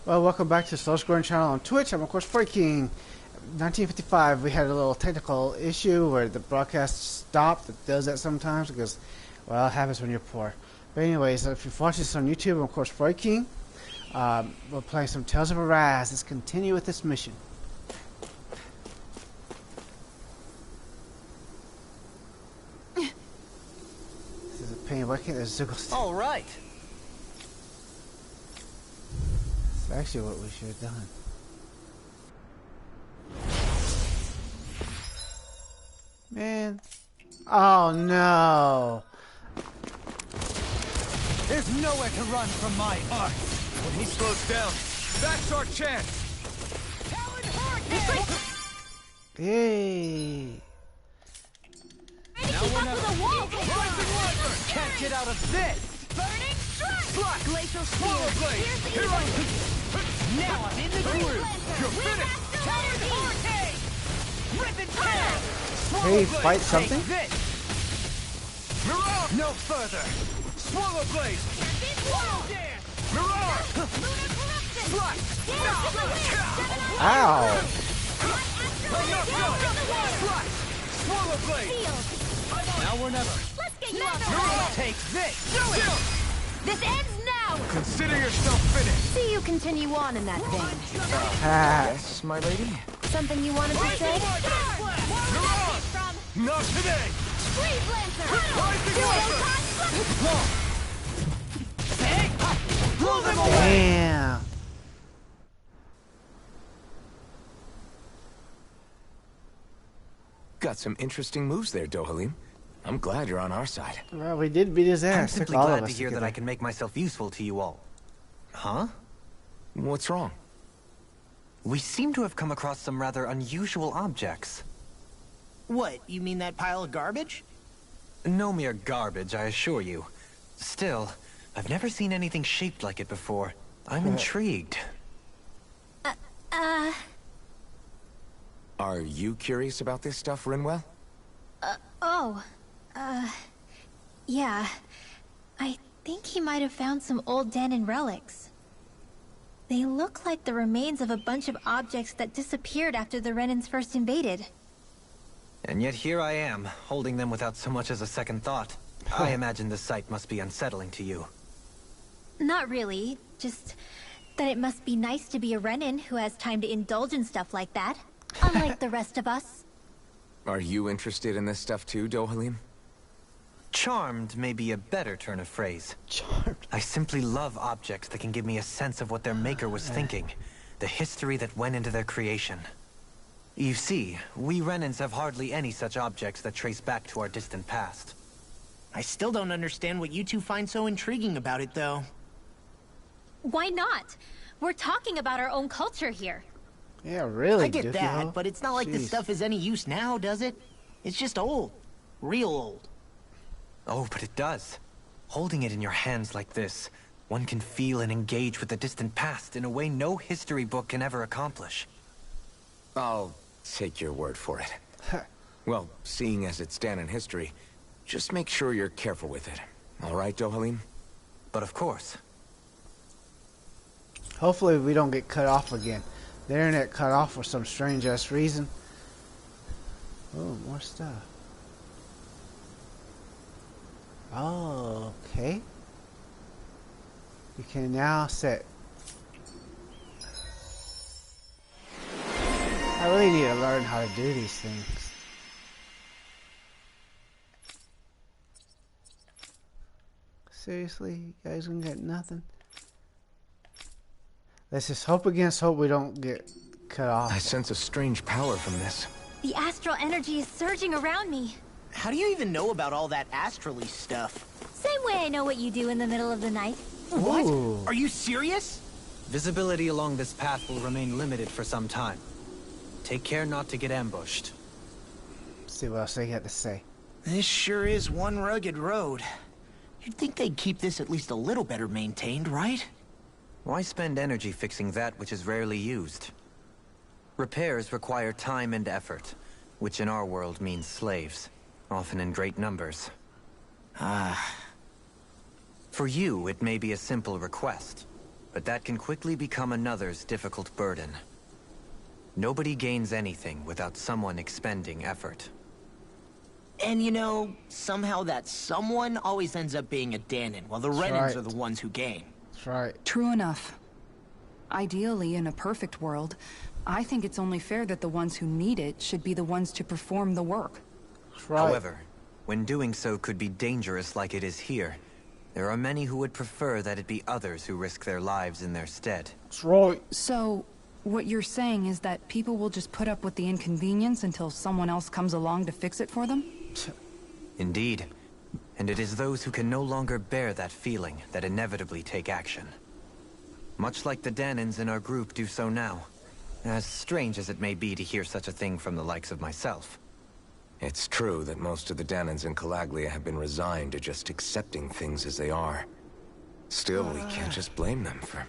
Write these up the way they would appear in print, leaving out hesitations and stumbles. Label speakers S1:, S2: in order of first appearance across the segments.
S1: Well, welcome back to the Slow Scoring channel on Twitch. I'm of course Breaking. 1955, we had a little technical issue where the broadcast stopped. It does that sometimes because, well, it happens when you're poor. But anyways, if you're watching this on YouTube, I'm of course Breaking. We're playing some Tales of Arise. Let's continue with this mission. This is a pain. Why can't this Zoogle?
S2: All right.
S1: It's actually what we should have done. Man. Oh no.
S2: There's nowhere to run from my art.
S3: When he slows down, that's our chance.
S1: Yay.
S2: Now we're never. Can't get out of this.
S4: Burning strike!
S3: Slack!
S4: Glacial
S3: Swallow
S4: spear!
S3: blade!
S4: Here's the
S3: Here
S4: evil!
S3: I
S2: Now I'm in the groove.
S3: You're finished!
S4: Towered hurricane!
S2: Rip and tear.
S1: Hey, fight something?
S2: Take this.
S3: Mirage!
S2: No further.
S3: Swallow blade!
S4: Whoa!
S3: Mirage!
S4: Lunar corruption!
S3: Slack!
S4: Dance in the wind! Gemini!
S1: Ow.
S3: Enough going! Slack! Swallow blade!
S4: Sealed!
S2: Now we're never.
S4: Let's get you out!
S2: Take this.
S3: Still!
S4: This ends now!
S3: Consider yourself finished!
S4: See you continue on in that vein.
S1: Ah.
S5: Yes, my lady?
S4: Something you wanted to say?
S3: Mirage! Not today!
S4: Freeze Lancer!
S3: Rising Lancer!
S2: Pull them away.
S1: Damn.
S5: Got some interesting moves there, Dohalim. I'm glad you're on our side.
S1: Well, we did beat his ass.
S6: I'm
S1: Took
S6: simply
S1: all of
S6: glad
S1: us
S6: to hear
S1: get
S6: that
S1: there.
S6: I can make myself useful to you all. Huh?
S5: What's wrong?
S6: We seem to have come across some rather unusual objects.
S2: What, you mean that pile of garbage?
S6: No mere garbage, I assure you. Still, I've never seen anything shaped like it before. I'm intrigued.
S5: Are you curious about this stuff, Rinwell?
S4: Yeah. I think he might have found some old Danon relics. They look like the remains of a bunch of objects that disappeared after the Renans first invaded.
S6: And yet here I am, holding them without so much as a second thought. I imagine this sight must be unsettling to you.
S4: Not really, just that it must be nice to be a Renan who has time to indulge in stuff like that. Unlike the rest of us.
S5: Are you interested in this stuff too, Dohalim?
S6: Charmed may be a better turn of phrase.
S1: Charmed.
S6: I simply love objects that can give me a sense of what their maker was thinking, the history that went into their creation. You see, we Renans have hardly any such objects that trace back to our distant past.
S2: I still don't understand what you two find so intriguing about it, though.
S4: Why not? We're talking about our own culture here.
S1: Yeah, really.
S2: I get
S1: Dookie
S2: that,
S1: Ho.
S2: but it's not like this
S1: Jeez.
S2: stuff is any use now, does it? It's just old. Real old.
S6: Oh, but it does. Holding it in your hands like this, one can feel and engage with the distant past in a way no history book can ever accomplish.
S5: I'll take your word for it. Well, seeing as it's Danon history, just make sure you're careful with it. All right, Dohalim?
S6: But of course.
S1: Hopefully we don't get cut off again. The internet cut off for some strange ass reason. Oh, more stuff. Oh, okay. You can now set. I really need to learn how to do these things. Seriously, you guys gonna get nothing? Let's just hope against hope we don't get cut off.
S5: I sense a strange power from this.
S4: The astral energy is surging around me.
S2: How do you even know about all that astrally stuff?
S4: Same way I know what you do in the middle of the night.
S2: What?
S1: Ooh.
S2: Are you serious?
S6: Visibility along this path will remain limited for some time. Take care not to get ambushed.
S1: See what else they got to say.
S2: This sure is one rugged road. You'd think they'd keep this at least a little better maintained, right?
S6: Why spend energy fixing that which is rarely used? Repairs require time and effort, which in our world means slaves, often in great numbers.
S2: Ah.
S6: For you, it may be a simple request. but that can quickly become another's difficult burden. Nobody gains anything without someone expending effort.
S2: And you know, somehow that someone always ends up being a Danon, while the Renans
S1: right.
S2: are the ones who gain.
S1: That's right.
S7: True enough. Ideally, in a perfect world, I think it's only fair that the ones who need it should be the ones to perform the work.
S1: That's right.
S6: However, when doing so could be dangerous like it is here, there are many who would prefer that it be others who risk their lives in their stead.
S1: That's right.
S7: So, what you're saying is that people will just put up with the inconvenience until someone else comes along to fix it for them?
S6: Indeed. And it is those who can no longer bear that feeling that inevitably take action. Much like the Danons in our group do so now. As strange as it may be to hear such a thing from the likes of myself.
S5: It's true that most of the Danons in Calaglia have been resigned to just accepting things as they are. Still, we can't just blame them for...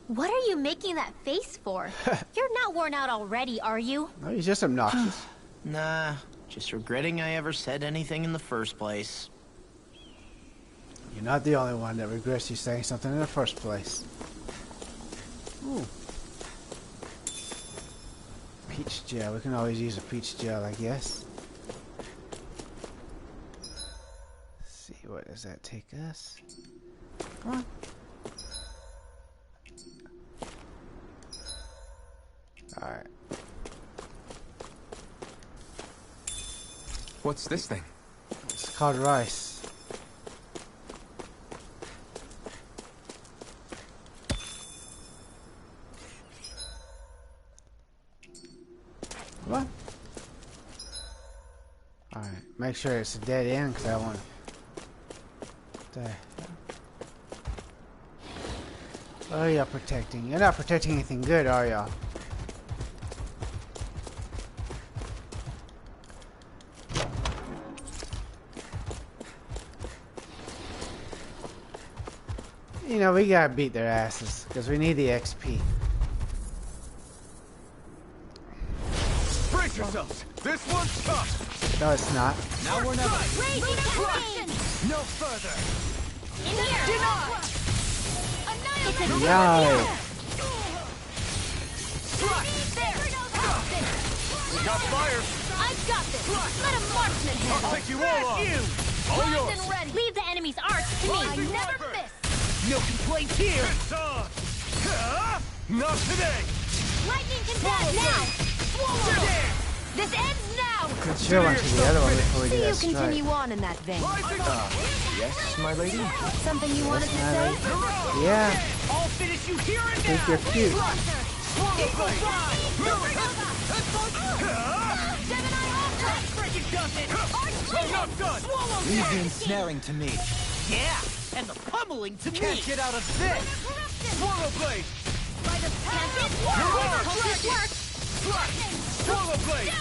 S4: What are you making that face for? You're not worn out already, are you?
S1: No, he's just obnoxious.
S2: Nah, just regretting I ever said anything in the first place.
S1: You're not the only one that regrets you saying something in the first place. Ooh. Peach gel. We can always use a peach gel, I guess. Let's see, where does that take us? Come on. Alright.
S5: What's this thing?
S1: It's called rice. What? Alright, make sure it's a dead end because I want to. There. What are y'all protecting? You're not protecting anything good, are y'all? You know, we gotta beat their asses because we need the XP.
S3: Brace yourselves! This one's tough!
S1: No, it's not.
S3: Now we're not...
S4: Raging Cascade!
S3: No further!
S4: In here! Annihilate!
S1: Yay!
S3: We got fire!
S4: I've got this! Let a marksman
S3: I'll
S4: handle
S3: take you all on! All yours!
S4: and ready! Leave the enemy's arch to me!
S3: Rising
S4: I never
S3: Viper!
S4: miss!
S2: No complaints here!
S3: It's on! Not today!
S4: Lightning can back now!
S3: Swallow!
S4: This ends now!
S1: Let's show one to the other one before we do that strike.
S4: on in that vein.
S3: Rising up!
S5: Yes, my lady?
S4: Something you wanted to say?
S1: Yeah,
S2: I'll finish you here and
S1: think
S2: now!
S1: you're cute.
S3: I'm not done!
S6: Leave the ensnaring to me.
S2: Yeah, and the pummeling to
S6: Can't
S2: me!
S6: get out of this!
S3: Swallow blade! Swallow blade!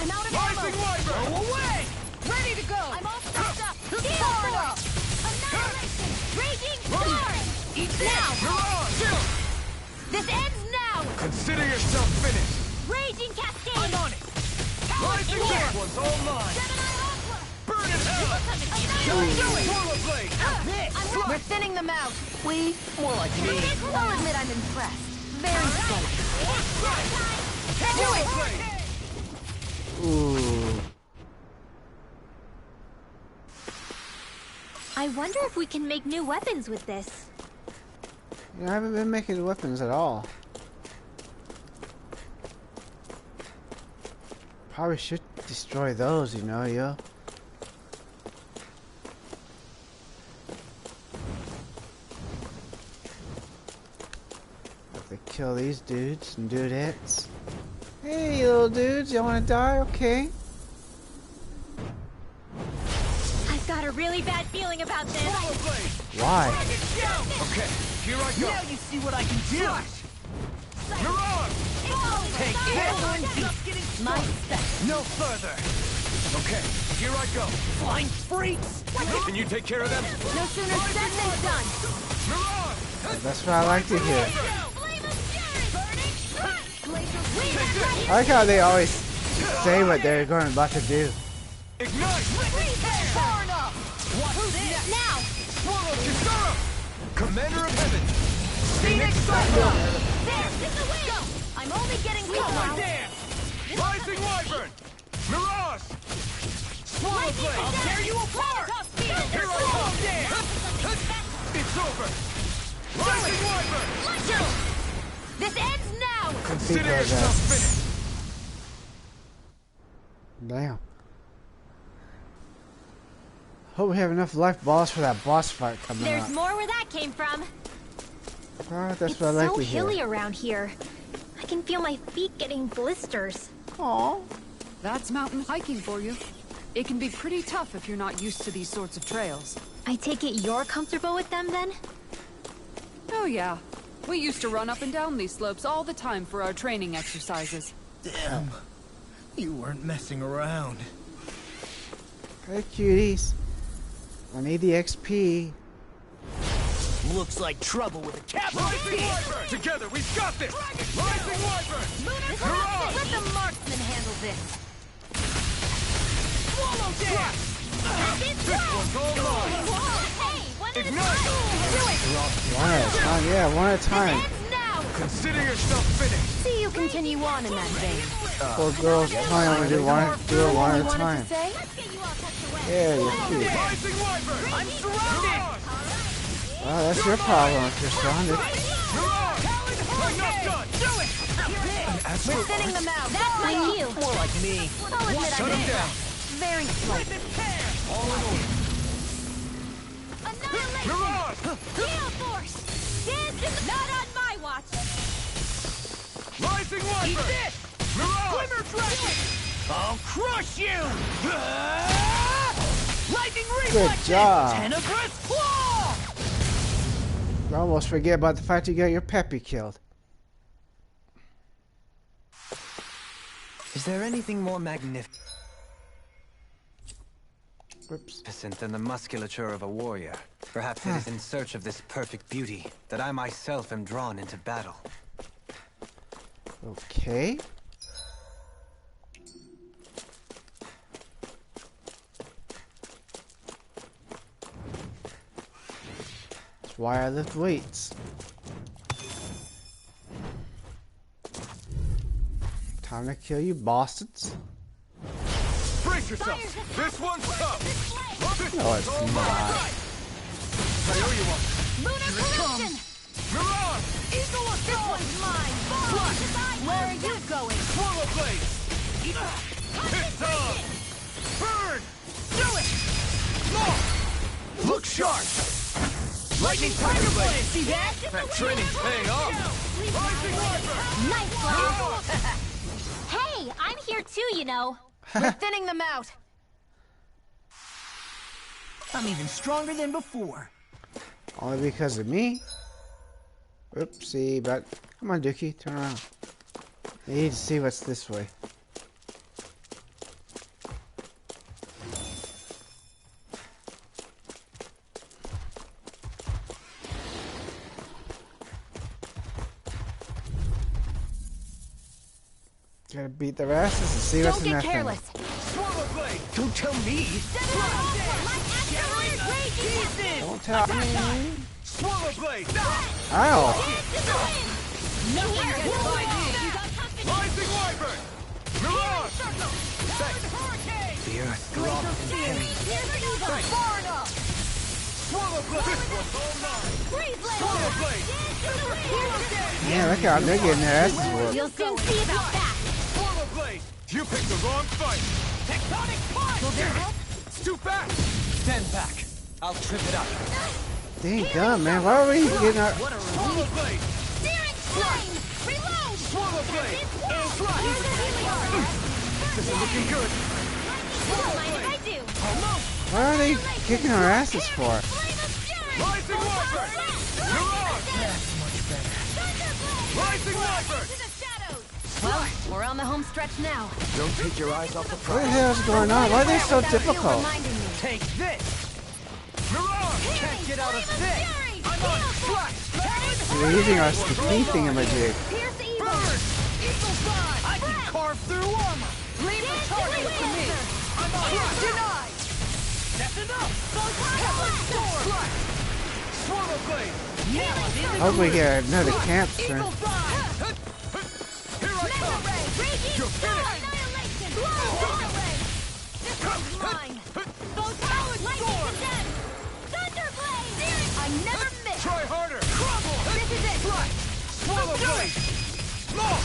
S4: I'm out of
S3: Rising
S4: ammo!
S3: Wyvern!
S2: Go away!
S4: Ready to go! I'm all stocked up! Power up! Annihilation! Raging storm!
S2: Eat
S4: Now!
S3: You're on!
S4: This ends now!
S3: Consider yourself finished!
S4: Raging Cascade!
S2: I'm on it!
S3: Rising
S4: in here.
S3: This one's all mine! Burn in hell!
S4: Annihilation!
S3: Swallow blade!
S4: We're thinning them out.
S2: We? More like me.
S4: I'll admit I'm impressed. Very slight.
S3: Swallow blade!
S1: Ooh.
S4: I wonder if we can make new weapons with this.
S1: You know, I haven't been making weapons at all. Probably should destroy those, you know, yo. Have to kill these dudes and dudettes. Hey, little dudes, y'all wanna die? Okay.
S4: I've got a really bad feeling about this.
S3: Swallow blade!
S1: Why?
S3: Okay, here I go!
S2: Now you see what I can do!
S3: You're on!
S2: Take this!
S4: My spec.
S2: No further!
S3: Okay, here I go!
S2: Flying freaks!
S3: Can you take care of them?
S4: No sooner said than done.
S3: You're on!
S1: That's what I like to hear.
S4: Flame of fury! Burning!
S1: I like how they always say what they're going about to do.
S3: Ignite!
S4: Far enough! Who's this? Now!
S3: Swallow Kisara! Commander of Heaven!
S8: Phoenix Cyclone!
S4: There, in the way! Go! I'm only getting
S3: Oh
S4: closer.
S3: my damn! Rising Wyvern! Mirage! Swallow Blade!
S8: I'll tear you apart!
S3: Here I come! It's over! Rising Wyvern!
S4: Let's go! This ends now!
S3: Consider
S1: Because,
S3: yourself finished!
S1: Damn. Hope we have enough life balls for that boss fight coming
S4: There's
S1: up.
S4: more where that came from.
S1: Oh, that's
S4: It's
S1: what I like
S4: so
S1: to hear.
S4: hilly around here. I can feel my feet getting blisters.
S1: Aw.
S7: That's mountain hiking for you. It can be pretty tough if you're not used to these sorts of trails.
S4: I take it you're comfortable with them then?
S7: Oh yeah. We used to run up and down these slopes all the time for our training exercises.
S2: Damn. You weren't messing around.
S1: Hey, cuties. I need the XP.
S2: Looks like trouble with a capital
S3: Rising
S2: T.
S3: Wyvern! Together, we've got this! Rising Wyvern! Mirage!
S4: Let the marksman handle this.
S3: Swallow Dash! This one's all mine!
S4: Hey, one at a
S3: Ignite!
S4: time. Do it.
S1: One at a time. Yeah, one at a time.
S4: Ends now.
S3: Consider yourself finished!
S4: See you continue on in that vein.
S1: Poor girls trying to do it one at a time.
S4: Say? Let's get you all tucked away.
S1: Yeah, you're cute.
S3: Rising Wyvern!
S2: I'm surrounded!
S1: Well, that's your problem if you're surrounded.
S3: Mirage! Enough done!
S2: Do it!
S4: We're thinning them out. That's like you.
S2: More like me.
S4: I'll admit
S3: Shut
S4: I'm
S3: him down!
S4: very slight.
S3: All in order!
S4: Annihilation!
S3: Mirage!
S4: Gale force! Dance in the... Not on my watch!
S3: Rising Wyvern! Mirage!
S2: Glimmer Dragon! I'll crush you! Lightning
S1: Good
S2: reflex!
S1: job.
S2: Tenebrous claw!
S1: You almost forget about the fact you got your Peppy killed.
S6: Is there anything more magnificent
S1: Whoops.
S6: than the musculature of a warrior? Perhaps it is in search of this perfect beauty that I myself am drawn into battle.
S1: Okay. That's why I lift weights. Time to kill you, bastards.
S3: Brace yourself! This one's tough!
S1: No, it's not.
S3: I owe you one!
S4: Lunar collision!
S3: Mirage!
S4: Eagle assault! This one's mine! Where are you going?
S3: Swallow Blade! It's on! Burn!
S2: Do it!
S3: Look sharp!
S2: Lightning Tiger Blade! See that?
S3: That training's paying off! Rising Wyvern!
S4: Nice one! Hey, I'm here too, you know. We're thinning them out.
S2: I'm even stronger than before.
S1: Only because of me. Oopsie, but come on, Dookie, turn around. I need to see what's this way. Gotta beat their asses and see what's
S4: Don't
S1: in
S4: get
S1: that
S4: careless.
S1: thing.
S3: Swallow Blade!
S2: Don't tell me!
S1: Don't tell me.
S3: Swallow Blade!
S1: Ow!
S3: Rising Wyvern! Mirage!
S6: The earth throbs in heavy.
S3: Swallow Blade! This one's all mine! Swallow Blade!
S1: Man, look how they're getting their asses whooped.
S4: You'll soon see about that.
S3: Swallow Blade! You picked the wrong fight!
S2: Tectonic punch!
S3: It's too fast!
S6: Stand back. I'll trip it up.
S1: Dang gum, man. Why are we getting our...
S3: Swallow Blade!
S4: Searing flame! Reload!
S3: Swallow Blade! This is looking good!
S4: Don't mind if I do.
S1: Why are they kicking our asses for?
S3: Rising Wyvern! Mirage! Rising Wyvern!
S4: Well, we're on the home stretch now.
S5: Don't take your eyes off the
S1: What the
S5: prize.
S1: hell is going on? Why are they so difficult?
S4: Reminding me.
S2: Take this!
S3: Mirage!
S2: Can't get out of this!
S3: I'm on track!
S1: They're using our speed thingamajig.
S4: Pierce evil.
S3: Burn!
S2: I can carve through armor!
S4: Leave the target to me.
S2: I'm on track! Denied! That's enough!
S4: Go
S1: Hope we get another camp soon.
S3: Eagle Fly! Here I come! You're finished!
S4: This one's mine. Go solid sword. Thunderblade. I never miss.
S3: Try harder!
S4: Crumble. This is it.
S3: Swallow blade! Small!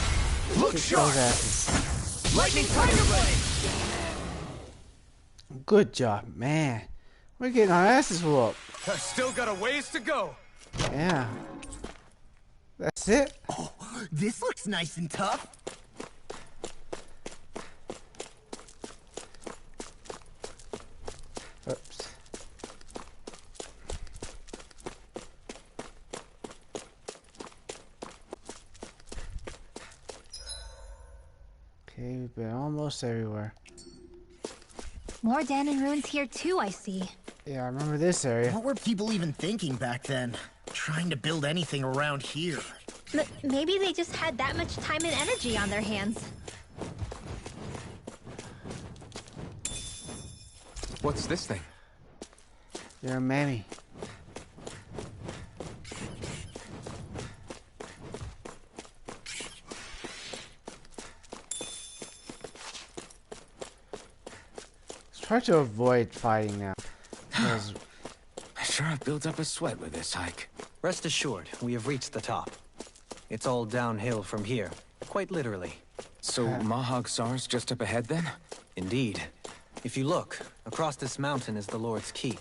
S3: Look
S1: Those
S3: sharp!
S1: asses.
S3: Lightning Tiger Blade!
S1: Good job, man. We're getting our asses whooped.
S3: I've still got a ways to go.
S1: Yeah. That's it?
S2: Oh, this looks nice and tough.
S1: Oops. Okay, we've been almost everywhere.
S4: More Danon ruins here too, I see.
S1: Yeah, I remember this area.
S2: What were people even thinking back then? Trying to build anything around here.
S4: Maybe they just had that much time and energy on their hands.
S5: What's this thing?
S1: You're a mammy. Let's try to avoid fighting now. Because
S5: I sure have built up a sweat with this hike.
S6: Rest assured, we have reached the top. It's all downhill from here, quite literally.
S5: So Mahag Sar's just up ahead then?
S6: Indeed. If you look, across this mountain is the Lord's Keep.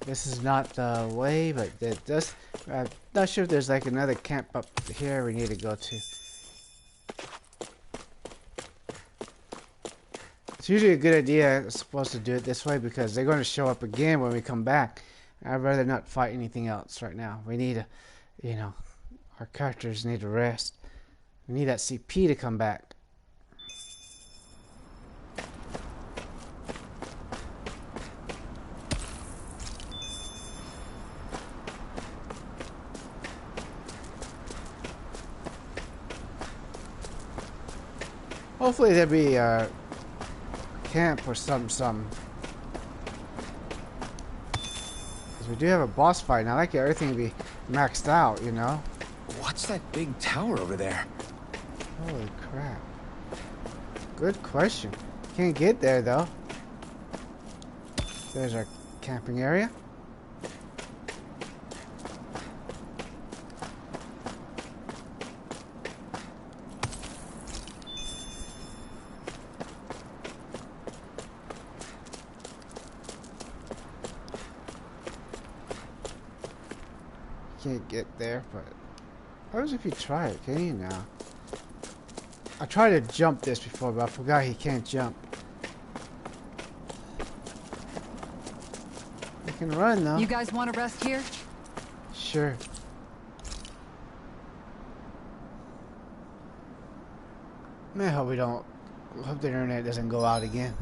S1: this is not the way, but it does. I'm not sure if there's like another camp up here we need to go to. It's usually a good idea, supposed to do it this way because they're going to show up again when we come back. I'd rather not fight anything else right now. We need to, you know, our characters need to rest. We need that CP to come back. Hopefully there'll be a camp or something. Because we do have a boss fight, and I like everything to be maxed out, you know?
S5: What's that big tower over there?
S1: Holy crap. Good question. Can't get there, though. There's our camping area. Can't get there, but what happens if you try it? Can you now? I tried to jump this before, but I forgot he can't jump. He can run though.
S7: You guys want to rest here?
S1: Sure. Man, I hope we don't. Hope the internet doesn't go out again.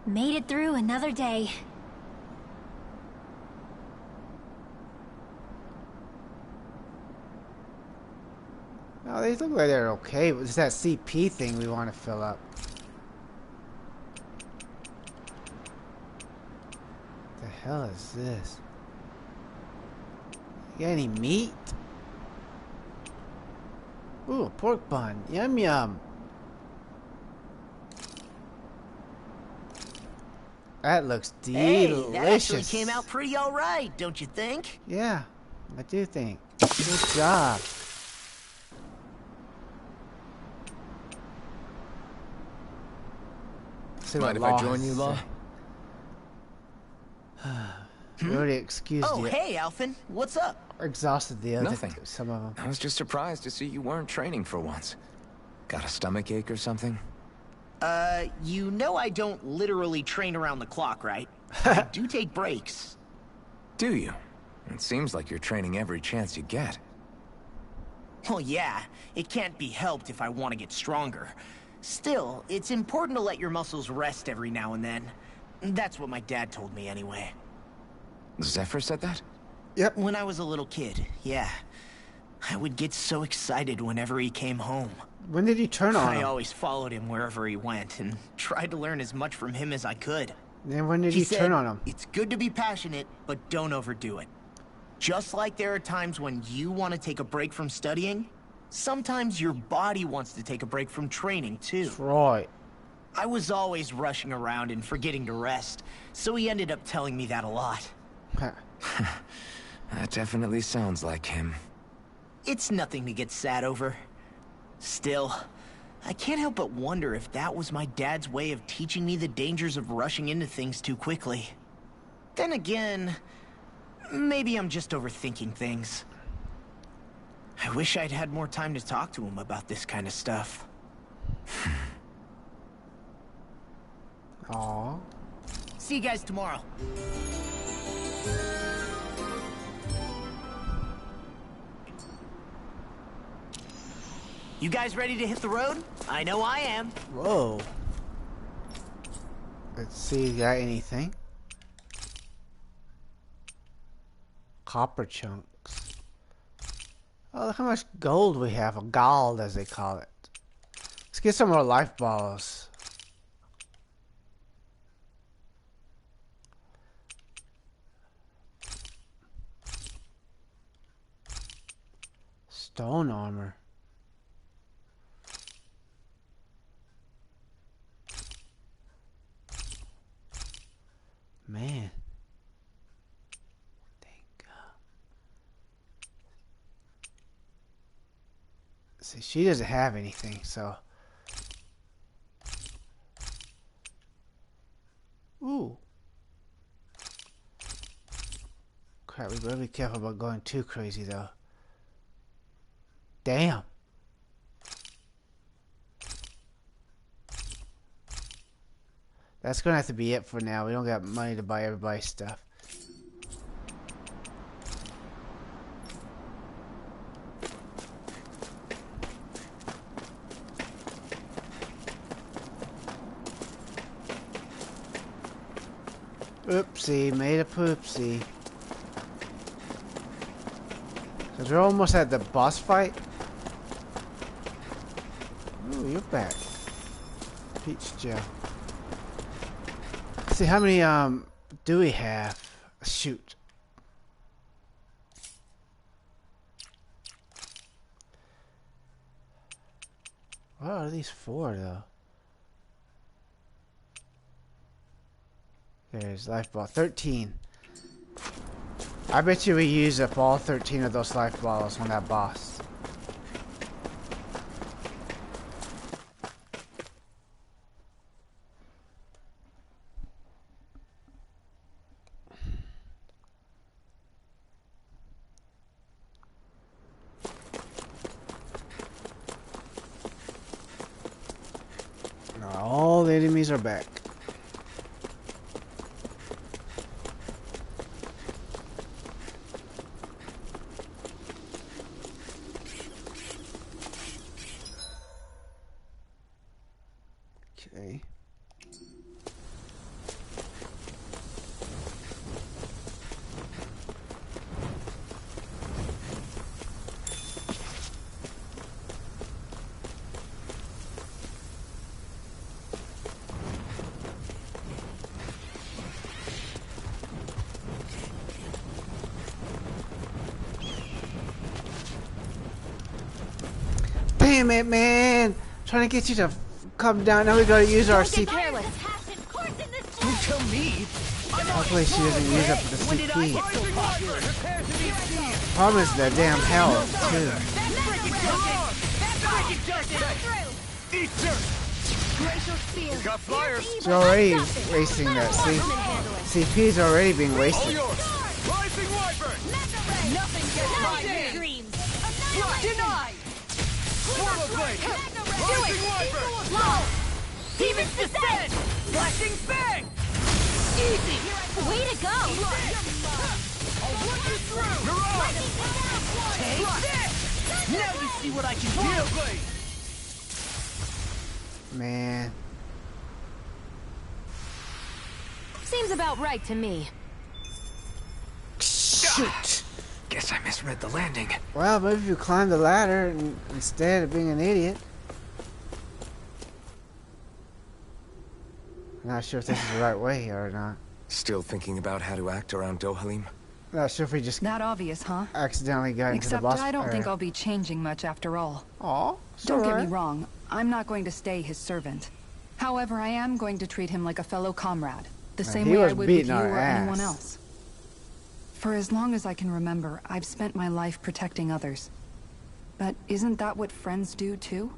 S4: Made it through another day.
S1: No, they look like they're okay, but it's that CP thing we want to fill up. What the hell is this? You got any meat? Ooh, a pork bun. Yum yum. That looks delicious.
S2: Hey, that actually came out pretty alright, don't you think?
S1: Yeah, I do think. Good job.
S5: Mind if I join you, Law?
S1: We already excused
S2: Oh,
S1: you.
S2: hey, Alphen. What's up?
S1: Exhausted the other.
S5: Nothing.
S1: Some of them.
S5: I was just surprised to see you weren't training for once. Got a stomachache or something?
S2: You know I don't literally train around the clock, right? I do take breaks.
S5: Do you? It seems like you're training every chance you get.
S2: Well, yeah, it can't be helped if I want to get stronger. Still, it's important to let your muscles rest every now and then. That's what my dad told me anyway.
S5: Zephyr said that?
S1: Yep.
S2: When I was a little kid, yeah. I would get so excited whenever he came home.
S1: When did you turn on
S2: I
S1: him?
S2: always followed him wherever he went and tried to learn as much from him as I could.
S1: Then when did
S2: He
S1: you
S2: said,
S1: turn on him?
S2: "It's good to be passionate, but don't overdo it. Just like there are times when you want to take a break from studying, sometimes your body wants to take a break from training, too."
S1: That's right.
S2: I was always rushing around and forgetting to rest, so he ended up telling me that a lot.
S5: That definitely sounds like him.
S2: It's nothing to get sad over. Still, I can't help but wonder if that was my dad's way of teaching me the dangers of rushing into things too quickly. Then again, maybe I'm just overthinking things. I wish I'd had more time to talk to him about this kind of stuff.
S1: Aww.
S2: See you guys tomorrow. You guys ready to hit the road? I know I am.
S1: Whoa. Let's see, you got anything? Copper chunks. Oh, look how much gold we have, or gold as they call it. Let's get some more life balls. Stone armor. Man. See, she doesn't have anything, so. Ooh. Crap, we better be careful about going too crazy, though. Damn. That's gonna have to be it for now. We don't got money to buy everybody's stuff. Oopsie, made a poopsie. So we're almost at the boss fight. Ooh, you're back. Peach gel. Let's see, how many do we have? Shoot. What are these for, though? There's life ball 13. I bet you we use up all 13 of those life balls on that boss. Now all the enemies are back. Okay. Damn it, man! Trying to get you to come down. Now we gotta use our CP.
S2: Don't tell me.
S1: Hopefully she doesn't use up the CP. Problem is the damn health too.
S3: Got flyers.
S1: She's already wasting that. See, CP's already being wasted.
S3: Rising Wyvern.
S8: Nothing gets my dreams. Denied.
S3: Portal blade. Rising Wyvern.
S8: Demon's descent.
S3: Flashing bang.
S8: Easy.
S4: Way to go!
S3: I'll run you through. You're on.
S2: Take this. Now you see what I can
S3: Portal
S2: do.
S3: blade.
S1: Man,
S8: Seems about right to me.
S1: shoot!
S5: Guess I misread the landing.
S1: Well, maybe if you climb the ladder instead of being an idiot. Not sure if this is the right way or not.
S5: Still thinking about how to act around Dohalim?
S1: Not sure if we just
S7: That obvious, huh?
S1: accidentally got into the
S7: Except
S1: boss.
S7: I don't think I'll be changing much after all.
S1: Aw,
S7: Don't get me wrong, I'm not going to stay his servant. However, I am going to treat him like a fellow comrade, the same
S1: he
S7: way I
S1: was
S7: would with
S1: beating
S7: you
S1: our
S7: or anyone
S1: ass.
S7: else. For as long as I can remember, I've spent my life protecting others. But isn't that what friends do too?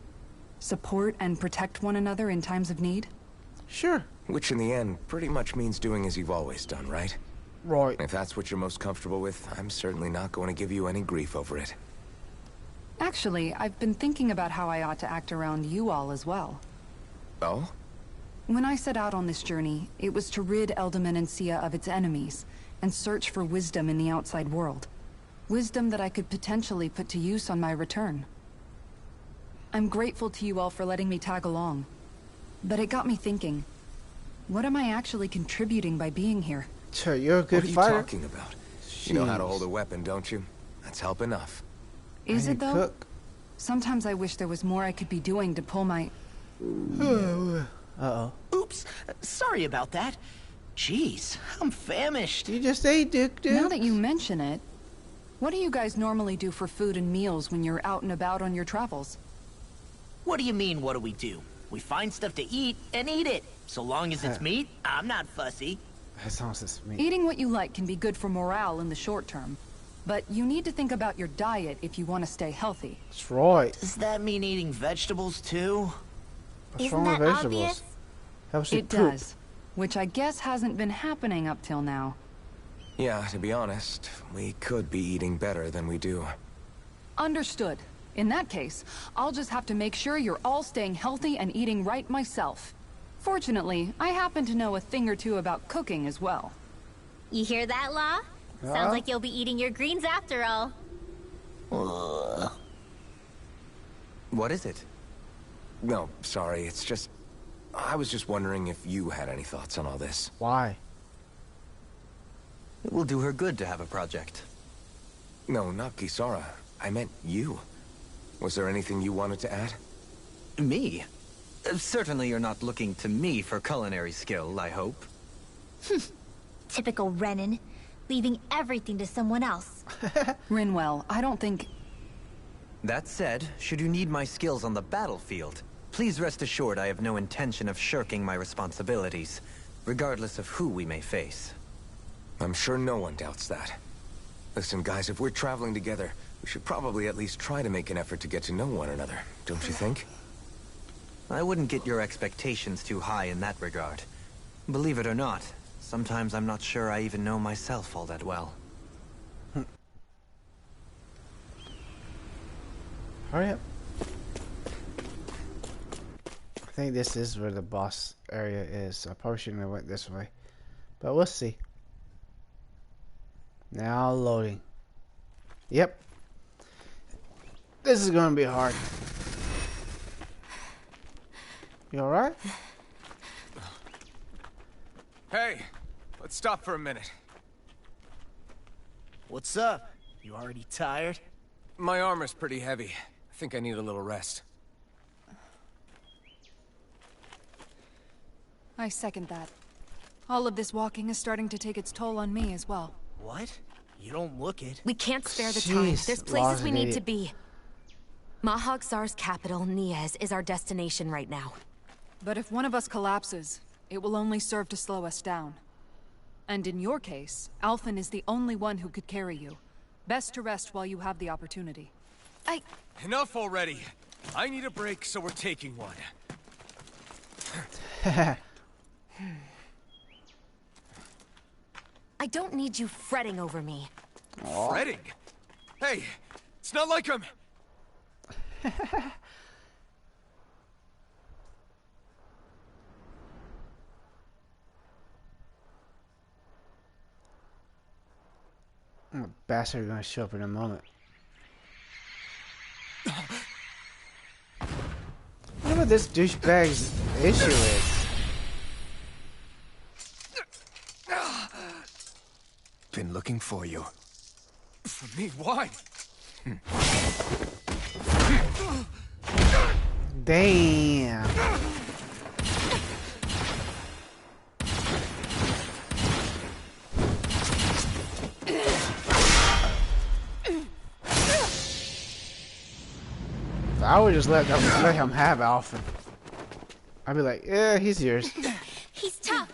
S7: Support and protect one another in times of need?
S1: Sure.
S5: Which in the end pretty much means doing as you've always done, right?
S1: Right.
S5: If that's what you're most comfortable with, I'm certainly not going to give you any grief over it.
S7: Actually, I've been thinking about how I ought to act around you all as well.
S5: Oh?
S7: When I set out on this journey, it was to rid Eldaman and Sia of its enemies, and search for wisdom in the outside world. Wisdom that I could potentially put to use on my return. I'm grateful to you all for letting me tag along. But it got me thinking, what am I actually contributing by being here?
S1: Sure, you're a good
S5: What are you
S1: fighter.
S5: talking about? You know how to hold a weapon, don't you? That's help enough.
S7: Is
S1: And
S7: it though?
S1: cook.
S7: Sometimes I wish there was more I could be doing to pull my...
S1: Uh-oh.
S2: Oops, sorry about that. Jeez, I'm famished.
S1: You just ate, dude.
S7: Now that you mention it, what do you guys normally do for food and meals when you're out and about on your travels?
S2: What do you mean, what do we do? We find stuff to eat and eat it. So long as it's meat, I'm not fussy.
S1: As long as it's me.
S7: Eating what you like can be good for morale in the short term, but you need to think about your diet if you want to stay healthy.
S1: That's right.
S2: Does that mean eating vegetables too?
S1: What's
S4: Isn't
S1: wrong with
S4: that
S1: vegetables?
S4: obvious?
S1: Helps you
S7: It
S1: poop.
S7: does, which I guess hasn't been happening up till now.
S5: Yeah, to be honest, we could be eating better than we do.
S7: Understood. In that case, I'll just have to make sure you're all staying healthy and eating right myself. Fortunately, I happen to know a thing or two about cooking as well.
S4: You hear that, Law?
S1: Yeah.
S4: Sounds like you'll be eating your greens after all.
S6: What is it?
S5: No, sorry, it's just... I was just wondering if you had any thoughts on all this.
S1: Why?
S6: It will do her good to have a project.
S5: No, not Kisara. I meant you. Was there anything you wanted to add?
S6: Me? Certainly you're not looking to me for culinary skill, I hope.
S4: Typical Renan, leaving everything to someone else.
S7: Rinwell, I don't think...
S6: That said, should you need my skills on the battlefield, please rest assured I have no intention of shirking my responsibilities, regardless of who we may face.
S5: I'm sure no one doubts that. Listen, guys, if we're traveling together, we should probably at least try to make an effort to get to know one another, don't you think?
S6: I wouldn't get your expectations too high in that regard. Believe it or not, sometimes I'm not sure I even know myself all that well.
S1: Hurry up. I think this is where the boss area is. I probably shouldn't have went this way. But we'll see. Now loading. Yep. This is gonna be hard. You alright?
S5: Hey, let's stop for a minute.
S2: What's up? You already tired?
S5: My armor's pretty heavy. I think I need a little rest.
S7: I second that. All of this walking is starting to take its toll on me as well.
S2: What? You don't look it.
S9: We can't spare the time.
S1: Jeez,
S9: There's
S1: Law's
S9: places we
S1: an
S9: need
S1: idiot.
S9: to be. Mahag Sar's capital, Niez, is our destination right now.
S7: But if one of us collapses, it will only serve to slow us down. And in your case, Alphen is the only one who could carry you. Best to rest while you have the opportunity.
S10: Enough already. I need a break, so we're taking one.
S9: I don't need you fretting over me.
S10: Fretting? Hey, it's not like I'm...
S1: Bastard gonna show up in a moment. I wonder what this douchebag's issue is.
S5: Been looking for you.
S10: from me? Why?
S1: Damn. I would just let him have Alpha. I'd be like, yeah, he's yours.
S4: He's tough.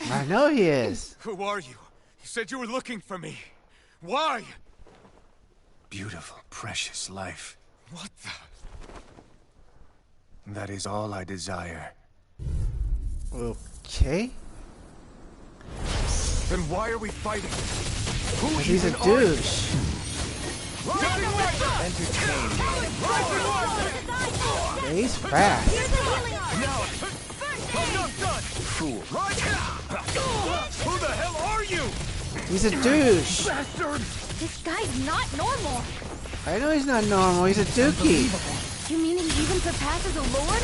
S1: I know he is.
S10: Who are you? You said you were looking for me. Why?
S11: Beautiful, precious life.
S10: What the?
S11: That is all I desire.
S1: Okay.
S10: Then why are we fighting? Who
S1: He's a
S10: even are you?
S1: douche.
S10: Entertain me.
S1: Yeah, he's fast.
S10: Fool. Who the hell are you?
S1: He's a douche.
S10: Bastard!
S4: This guy's not normal.
S1: I know he's not normal. He's a dookie.
S4: You mean he even surpasses a lord?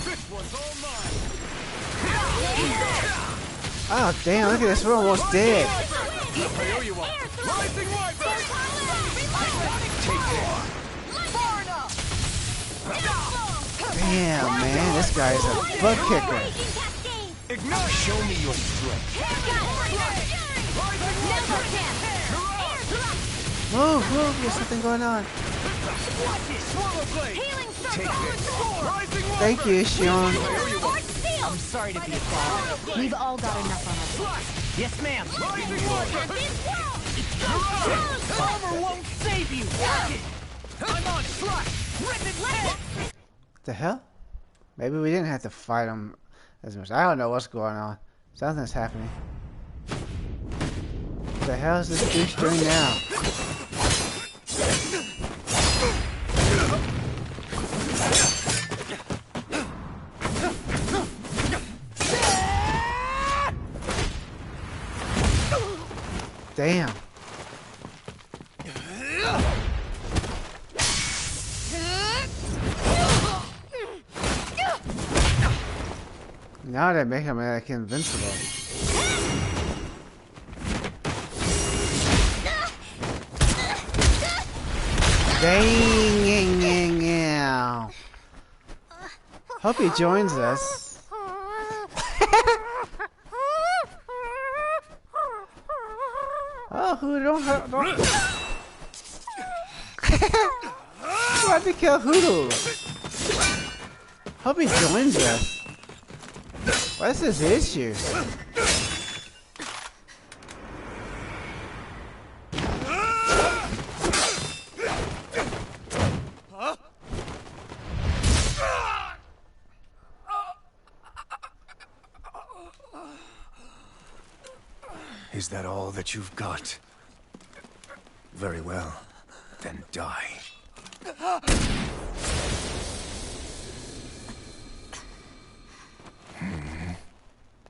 S10: This one's all mine.
S1: Oh, damn. Look at this. We're almost dead.
S10: I owe you one. Rising Wyvern! Take this.
S8: Far enough.
S1: Damn, man. This guy's a butt kicker.
S10: Ignite! Show me your strength.
S1: Move, move. There's something going on. Thank you, Shion.
S2: I'm sorry to be a bad. We've all got enough on us. Yes, ma'am. Armor won't save you. I'm on track. Rip it, let
S1: What the hell? Maybe we didn't have to fight him as much. I don't know what's going on. Something's happening. What the hell is this douche doing now? Damn. Now they make him like invincible. Dang. Hope he joins us. Oh, who don't Tried to kill Hoodoo. Hope he joins us. What's his issue?
S11: Is that all that you've got? Very well. Then die.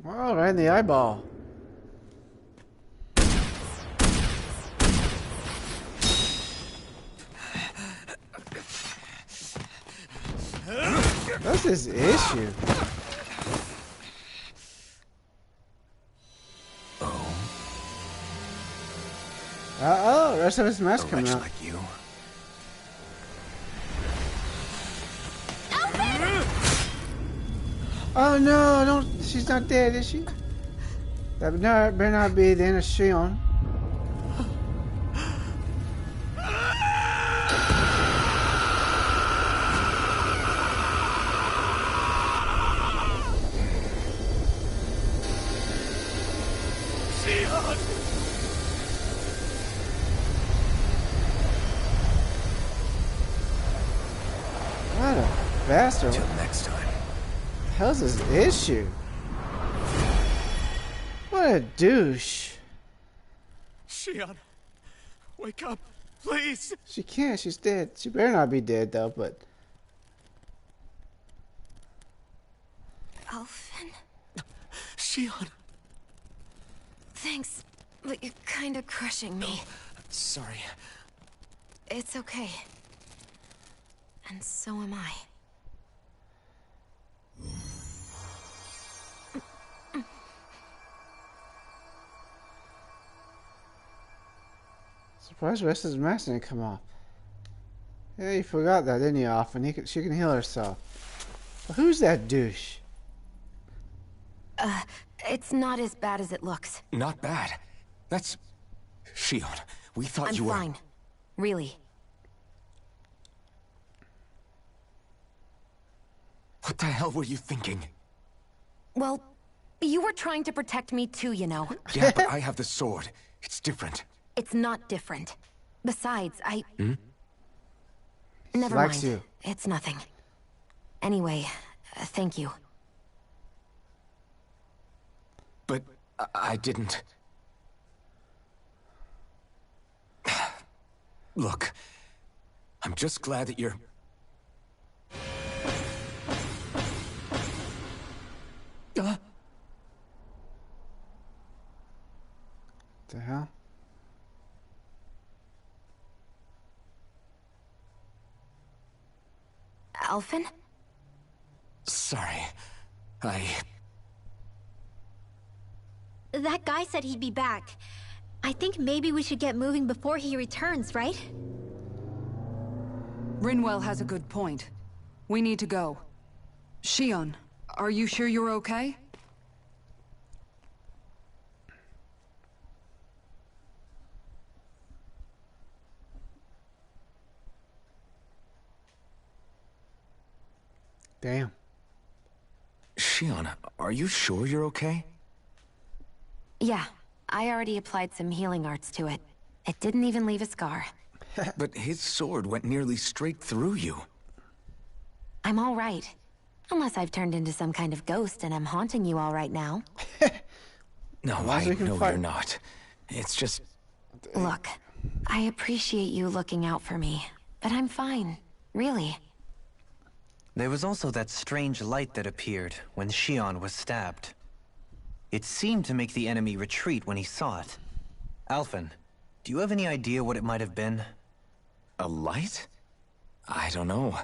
S1: Well, right in the eyeball. What's his issue? Uh-oh, the rest of his mess coming out.
S11: Like you.
S1: Oh no, don't, she's not dead, is she? That better not be the end of Shion. What a bastard.
S11: Till next time.
S1: How's his issue? What a douche.
S10: Shion, wake up, please.
S1: She can't, she's dead. She better not be dead though, but...
S9: Alphen?
S10: Shion.
S9: Thanks, but you're kinda crushing me.
S10: Sorry.
S9: It's okay. And so am I.
S1: Surprised the rest of his mask didn't come off. Yeah, you forgot that, didn't you, Alpha? She can heal herself. But who's that douche?
S9: It's not as bad as it looks.
S5: Not bad. That's... Shion, we thought
S9: I'm
S5: you were...
S9: fine. Really.
S5: What the hell were you thinking?
S9: Well, you were trying to protect me too, you know.
S5: Yeah, but I have the sword. It's different.
S9: It's not different. Besides, I...
S5: Hmm?
S9: Never
S1: Likes
S9: mind.
S1: you.
S9: It's nothing. Anyway, thank you.
S5: But I didn't... Look, I'm just glad that you're...
S1: The hell?
S9: Alphen?
S5: Sorry.
S4: That guy said he'd be back. I think maybe we should get moving before he returns, right?
S7: Rinwell has a good point. We need to go. Shion, are you sure you're okay?
S1: Damn.
S5: Shion, are you sure you're okay?
S9: Yeah, I already applied some healing arts to it. It didn't even leave a scar.
S5: But his sword went nearly straight through you.
S9: I'm all right. Unless I've turned into some kind of ghost and I'm haunting you all right now.
S5: No, I know you're not. It's just...
S9: Look, I appreciate you looking out for me, but I'm fine. Really.
S6: There was also that strange light that appeared when Shion was stabbed. It seemed to make the enemy retreat when he saw it. Alphen, do you have any idea what it might have been?
S5: A light? I don't know.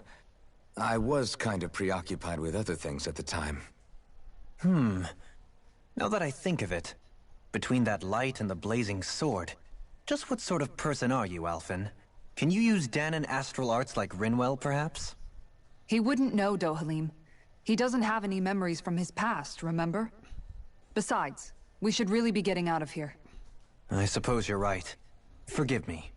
S5: I was kind of preoccupied with other things at the time.
S6: Now that I think of it, between that light and the blazing sword, just what sort of person are you, Alphen? Can you use Danon astral arts like Rinwell, perhaps?
S7: He wouldn't know, Dohalim. He doesn't have any memories from his past, remember? Besides, we should really be getting out of here.
S6: I suppose you're right. Forgive me.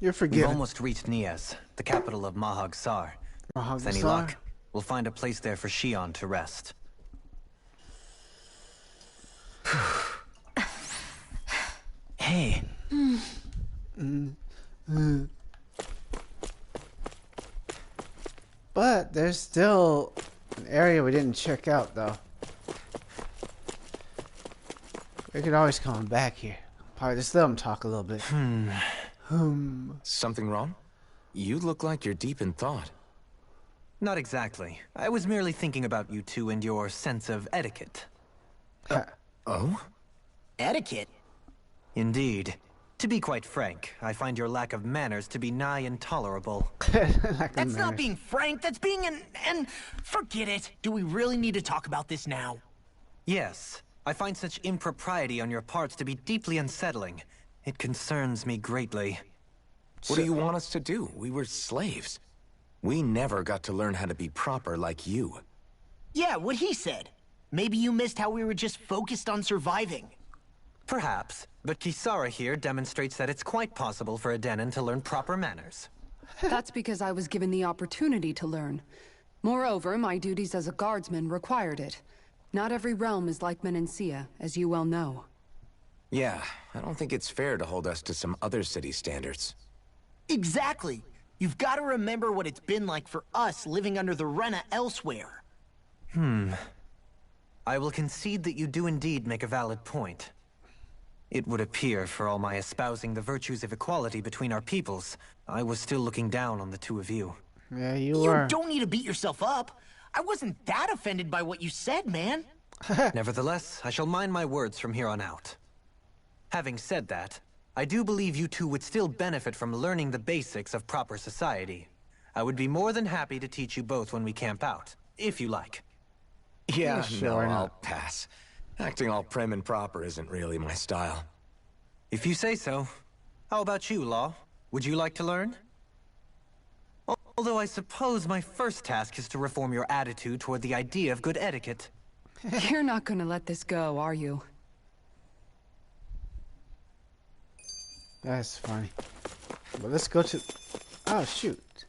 S1: You're
S6: We've
S1: forgiven.
S6: almost reached Niaz, the capital of Mahag Sar. With any luck, we'll find a place there for Shion to rest. Hey.
S1: But there's still an area we didn't check out, though. We could always come back here. Probably just let them talk a little bit.
S5: Something wrong? You look like you're deep in thought.
S6: Not exactly. I was merely thinking about you two and your sense of etiquette.
S5: Oh?
S2: Etiquette?
S6: Indeed. To be quite frank, I find your lack of manners to be nigh intolerable.
S2: That's not being frank, that's being and forget it. Do we really need to talk about this now?
S6: Yes. I find such impropriety on your parts to be deeply unsettling. It concerns me greatly.
S5: What do you want us to do? We were slaves. We never got to learn how to be proper like you.
S2: Yeah, what he said. Maybe you missed how we were just focused on surviving.
S6: Perhaps, but Kisara here demonstrates that it's quite possible for a Danon to learn proper manners.
S7: That's because I was given the opportunity to learn. Moreover, my duties as a guardsman required it. Not every realm is like Menancia, as you well know.
S5: Yeah, I don't think it's fair to hold us to some other city standards.
S2: Exactly. You've got to remember what it's been like for us living under the Rena elsewhere.
S6: I will concede that you do indeed make a valid point. It would appear, for all my espousing the virtues of equality between our peoples, I was still looking down on the two of you.
S1: Yeah, you were.
S2: You don't need to beat yourself up. I wasn't that offended by what you said, man.
S6: Nevertheless, I shall mind my words from here on out. Having said that, I do believe you two would still benefit from learning the basics of proper society. I would be more than happy to teach you both when we camp out, if you like.
S5: Yeah,
S1: sure,
S5: no,
S1: why
S5: I'll
S1: not?
S5: pass. Acting all prim and proper isn't really my style.
S6: If you say so. How about you, Law? Would you like to learn? Although I suppose my first task is to reform your attitude toward the idea of good etiquette.
S7: You're not gonna let this go, are you?
S1: That's funny. But let's go to... Oh, shoot.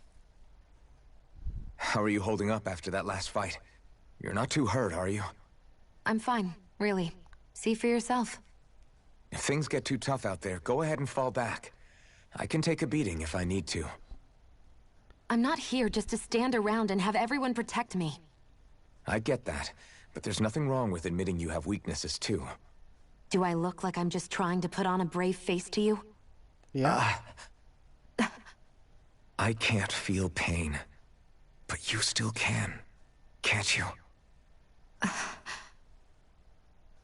S5: How are you holding up after that last fight? You're not too hurt, are you?
S9: I'm fine, really. See for yourself.
S5: If things get too tough out there, go ahead and fall back. I can take a beating if I need to.
S9: I'm not here just to stand around and have everyone protect me.
S5: I get that, but there's nothing wrong with admitting you have weaknesses too.
S9: Do I look like I'm just trying to put on a brave face to you?
S1: Yeah.
S5: I can't feel pain, but you still can, can't you?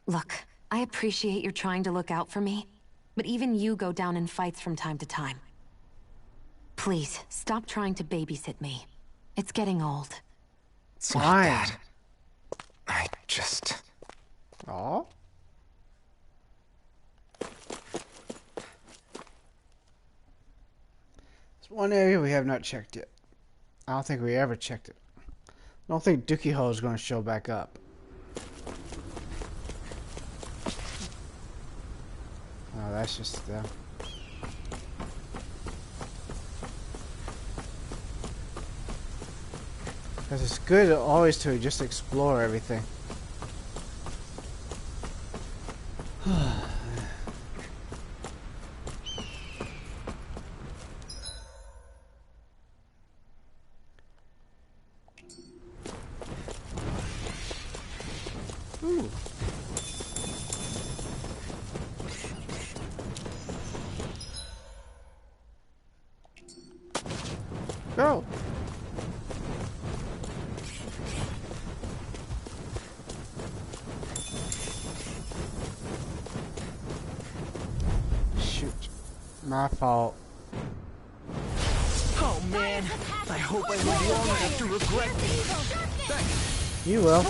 S9: Look, I appreciate you're trying to look out for me, but even you go down in fights from time to time. Please, stop trying to babysit me. It's getting old.
S5: It's not that. I just...
S1: Oh. It's one area we have not checked yet. I don't think we ever checked it. I don't think Dookie Hole is going to show back up. Oh, that's just them. Because it's good always to just explore everything. Ooh. Go. Shoot. My fault.
S2: Oh man, I hope I live long enough to regret this.
S1: You will.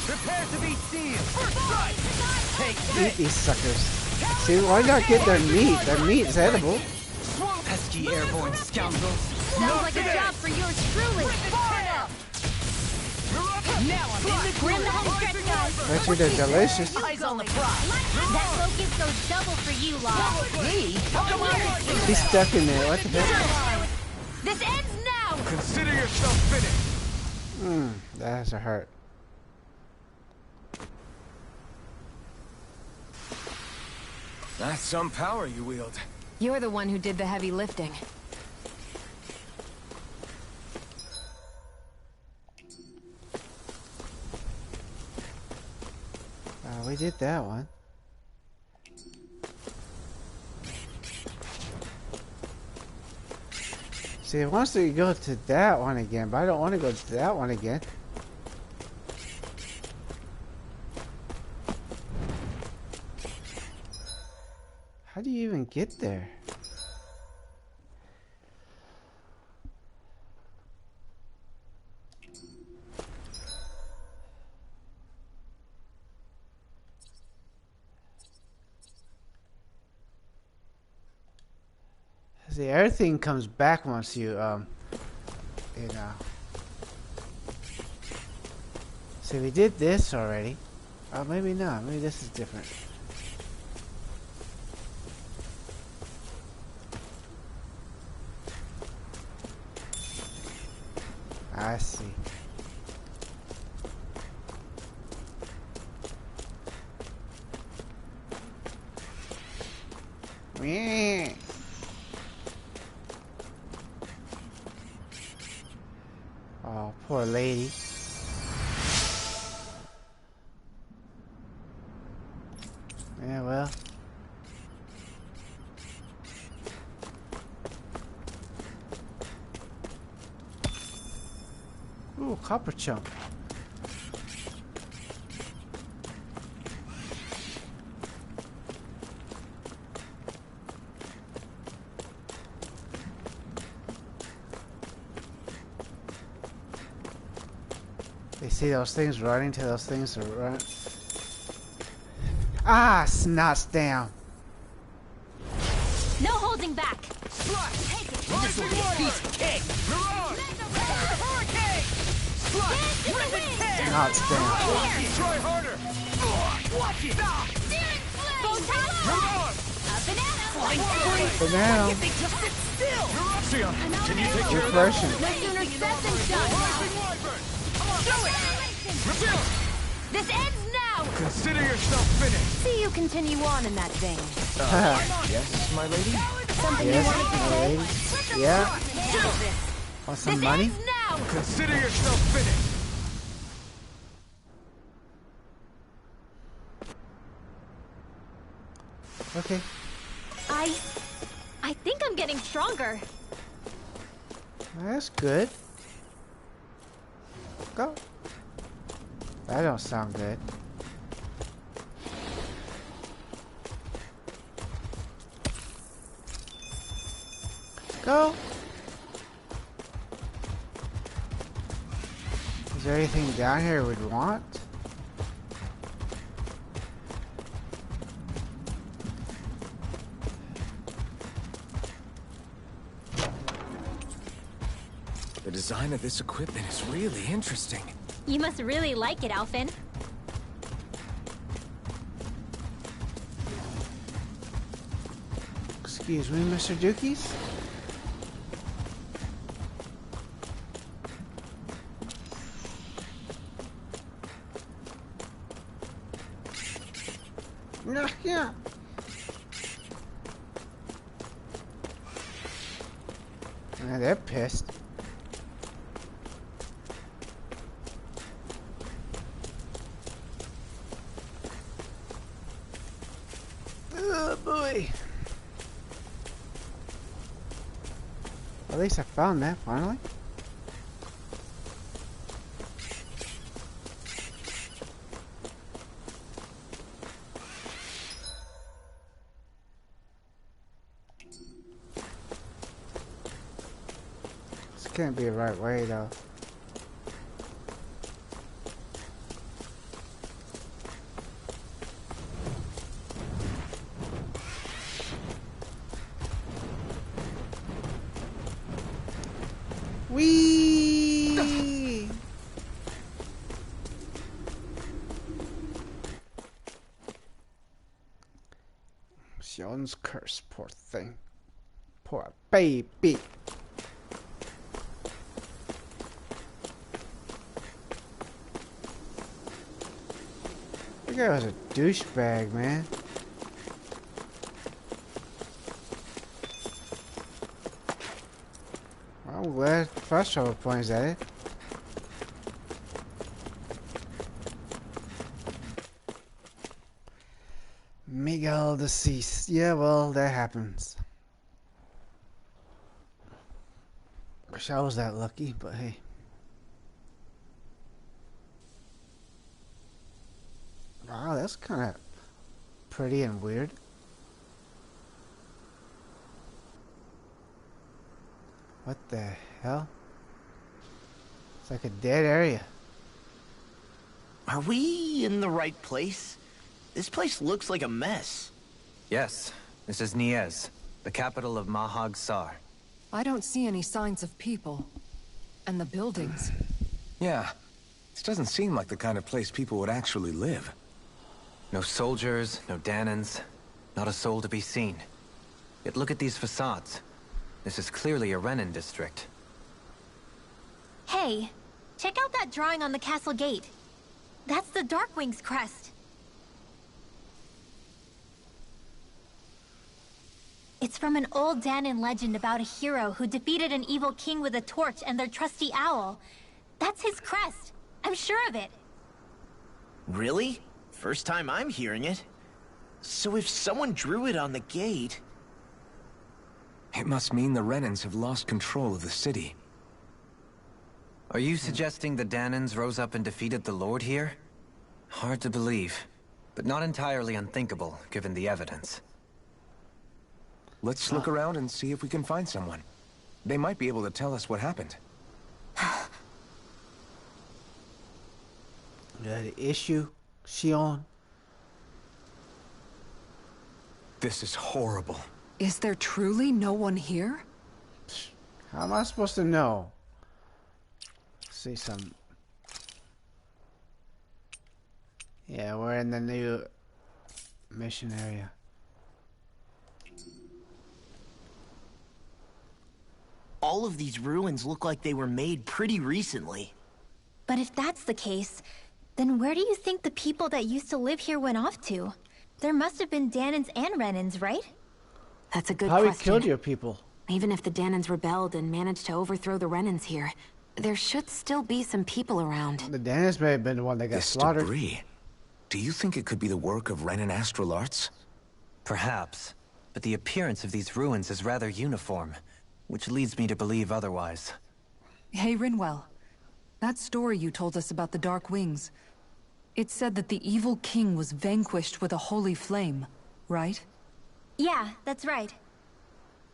S10: Prepare to be seized. First strike.
S1: Eat these suckers. See, why not get their meat? Their meat is edible.
S6: Pesky airborne scoundrels.
S8: Sounds like a job for yours truly.
S3: Now I'm in the
S8: We're in the home stretch, guys.
S1: Bet you they're delicious.
S2: Eyes on the prize.
S8: That focus goes double for you, Law.
S2: Me? Come on.
S1: He's stuck in there. What the heck?
S8: This ends now.
S10: Consider yourself finished.
S1: That has to hurt.
S5: That's some power you wield.
S9: You're the one who did the heavy lifting.
S1: We did that one. See, it wants to go to that one again, but I don't want to go to that one again. How do you even get there? See, everything comes back once you know. See, we did this already. Oh, maybe not. Maybe this is different. I see. Meh. Oh, poor lady. Yeah, well. Ooh, copper chunk. They see those things running to those things to run. Ah, snots down.
S2: Beast kick! Hurricane! Slush! Rip and tear!
S1: Outstanding.
S10: Try harder!
S2: Watch it!
S8: Photon! A banana!
S2: Flying free!
S1: Banana.
S2: Why can't they just sit still?
S10: Sion, can you take care of that?
S1: Refreshing.
S8: No sooner said than done!
S10: Rising Wyvern!
S2: Do it!
S10: Sion,
S8: This ends now!
S10: consider yourself finished!
S9: See you continue on in that vein.
S5: Yes, my lady?
S8: Something you
S1: Yes,
S8: wanted to
S1: my
S8: say?
S1: lady. Yeah.
S8: Handle this!
S1: Want some
S8: This
S1: money?
S8: ends now!
S10: Consider yourself finished!
S1: Okay.
S8: I think I'm getting stronger.
S1: That's good. Go. That don't sound good. Go. Is there anything down here we'd want?
S5: The design of this equipment is really interesting.
S8: You must really like it, Alphen.
S1: Excuse me, Mr. Dookies? Yeah. They're pissed. Oh boy. At least I found that finally. This can't be the right way though. Whee! Sion's curse, poor thing. Poor baby. That guy was a douchebag, man. I'm glad Fast Travel points at it. Miguel deceased. Yeah, well, that happens. Wish I was that lucky, but hey. Wow, that's kind of pretty and weird. What the hell? It's like a dead area.
S2: Are we in the right place? This place looks like a mess.
S6: Yes, this is Niez, the capital of Mahag Sar.
S7: I don't see any signs of people. And the buildings.
S5: Yeah, this doesn't seem like the kind of place people would actually live.
S6: No soldiers, no Danans, not a soul to be seen. Yet look at these facades. This is clearly a Renin district.
S8: Hey, check out that drawing on the castle gate. That's the Darkwing's crest. It's from an old Danan legend about a hero who defeated an evil king with a torch and their trusty owl. That's his crest. I'm sure of it.
S2: Really? First time I'm hearing it. So if someone drew it on the gate...
S5: It must mean the Renans have lost control of the city.
S6: Are you suggesting the Danans rose up and defeated the Lord here? Hard to believe, but not entirely unthinkable, given the evidence.
S5: Let's look around and see if we can find someone. They might be able to tell us what happened.
S1: The issue, Sion.
S5: This is horrible.
S7: Is there truly no one here?
S1: How am I supposed to know? See some. Yeah, we're in the new mission area.
S2: All of these ruins look like they were made pretty recently.
S8: But if that's the case, then where do you think the people that used to live here went off to? There must have been Danans and Renans, right?
S9: That's a good
S1: How
S9: question.
S1: we killed your people?
S9: Even if the Danans rebelled and managed to overthrow the Renans here, there should still be some people around.
S1: The Danans may have been the one that got
S5: This
S1: slaughtered.
S5: debris. Do you think it could be the work of Renan astral arts?
S6: Perhaps. But the appearance of these ruins is rather uniform, which leads me to believe otherwise.
S7: Hey, Rinwell. That story you told us about the Dark Wings. It said that the evil king was vanquished with a holy flame, right?
S8: Yeah, that's right.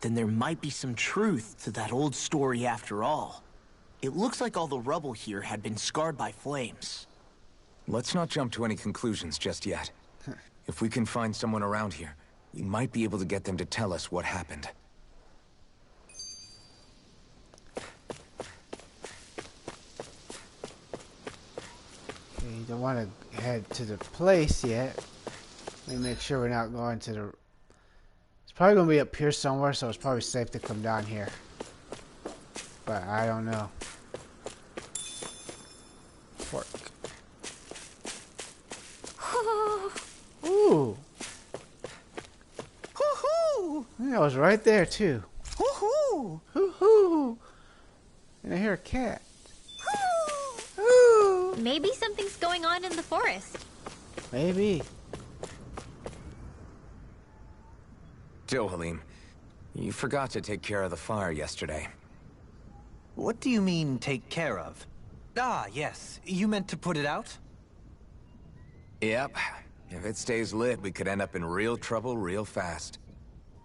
S2: Then there might be some truth to that old story after all. It looks like all the rubble here had been scarred by flames.
S5: Let's not jump to any conclusions just yet. If we can find someone around here, we might be able to get them to tell us what happened.
S1: Okay, you don't want to head to the place yet. Let me make sure we're not going to the... It's probably going to be up here somewhere, so it's probably safe to come down here. But I don't know. Fork. Ooh.
S2: Hoo-hoo!
S1: Yeah, it was right there, too.
S2: Hoo-hoo!
S1: Hoo-hoo! And I hear a cat. Ooh.
S8: Maybe something's going on in the forest.
S1: Maybe.
S5: Dohalim, you forgot to take care of the fire yesterday.
S6: What do you mean, take care of? Ah, yes. You meant to put it out?
S5: Yep. If it stays lit, we could end up in real trouble real fast.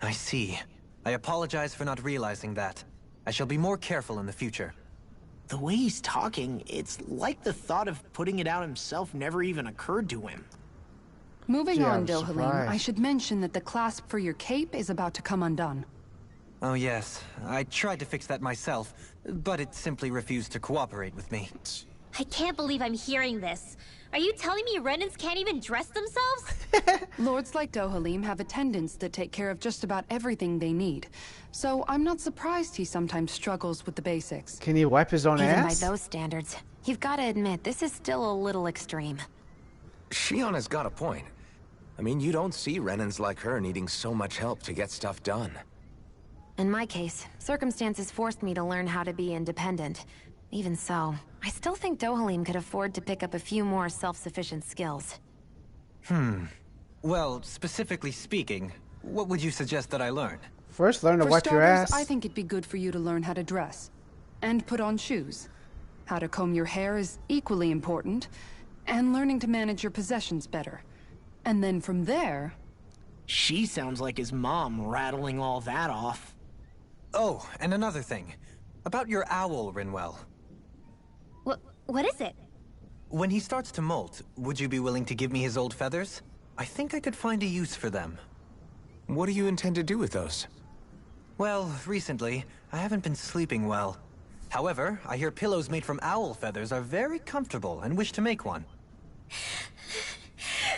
S6: I see. I apologize for not realizing that. I shall be more careful in the future.
S2: The way he's talking, it's like the thought of putting it out himself never even occurred to him.
S7: Moving
S1: Gee,
S7: on,
S1: I'm
S7: Dohalim,
S1: surprised.
S7: I should mention that the clasp for your cape is about to come undone.
S6: Oh yes, I tried to fix that myself, but it simply refused to cooperate with me.
S8: I can't believe I'm hearing this. Are you telling me Renans can't even dress themselves?
S7: Lords like Dohalim have attendants that take care of just about everything they need. So I'm not surprised he sometimes struggles with the basics.
S1: Can he wipe his own
S9: Even
S1: ass?
S9: by those standards, you've got to admit, this is still a little extreme.
S5: Shion has got a point. I mean, you don't see Renans like her needing so much help to get stuff done.
S9: In my case, circumstances forced me to learn how to be independent. Even so, I still think Dohalim could afford to pick up a few more self-sufficient skills.
S6: Well, specifically speaking, what would you suggest that I learn?
S1: First, learn to
S7: For
S1: wipe your
S7: starters,
S1: ass.
S7: I think it'd be good for you to learn how to dress. And put on shoes. How to comb your hair is equally important. And learning to manage your possessions better. And then from there...
S2: She sounds like his mom rattling all that off.
S6: Oh, and another thing. About your owl, Rinwell.
S8: What is it?
S6: When he starts to molt, would you be willing to give me his old feathers? I think I could find a use for them.
S5: What do you intend to do with those?
S6: Well, recently, I haven't been sleeping well. However, I hear pillows made from owl feathers are very comfortable and wish to make one.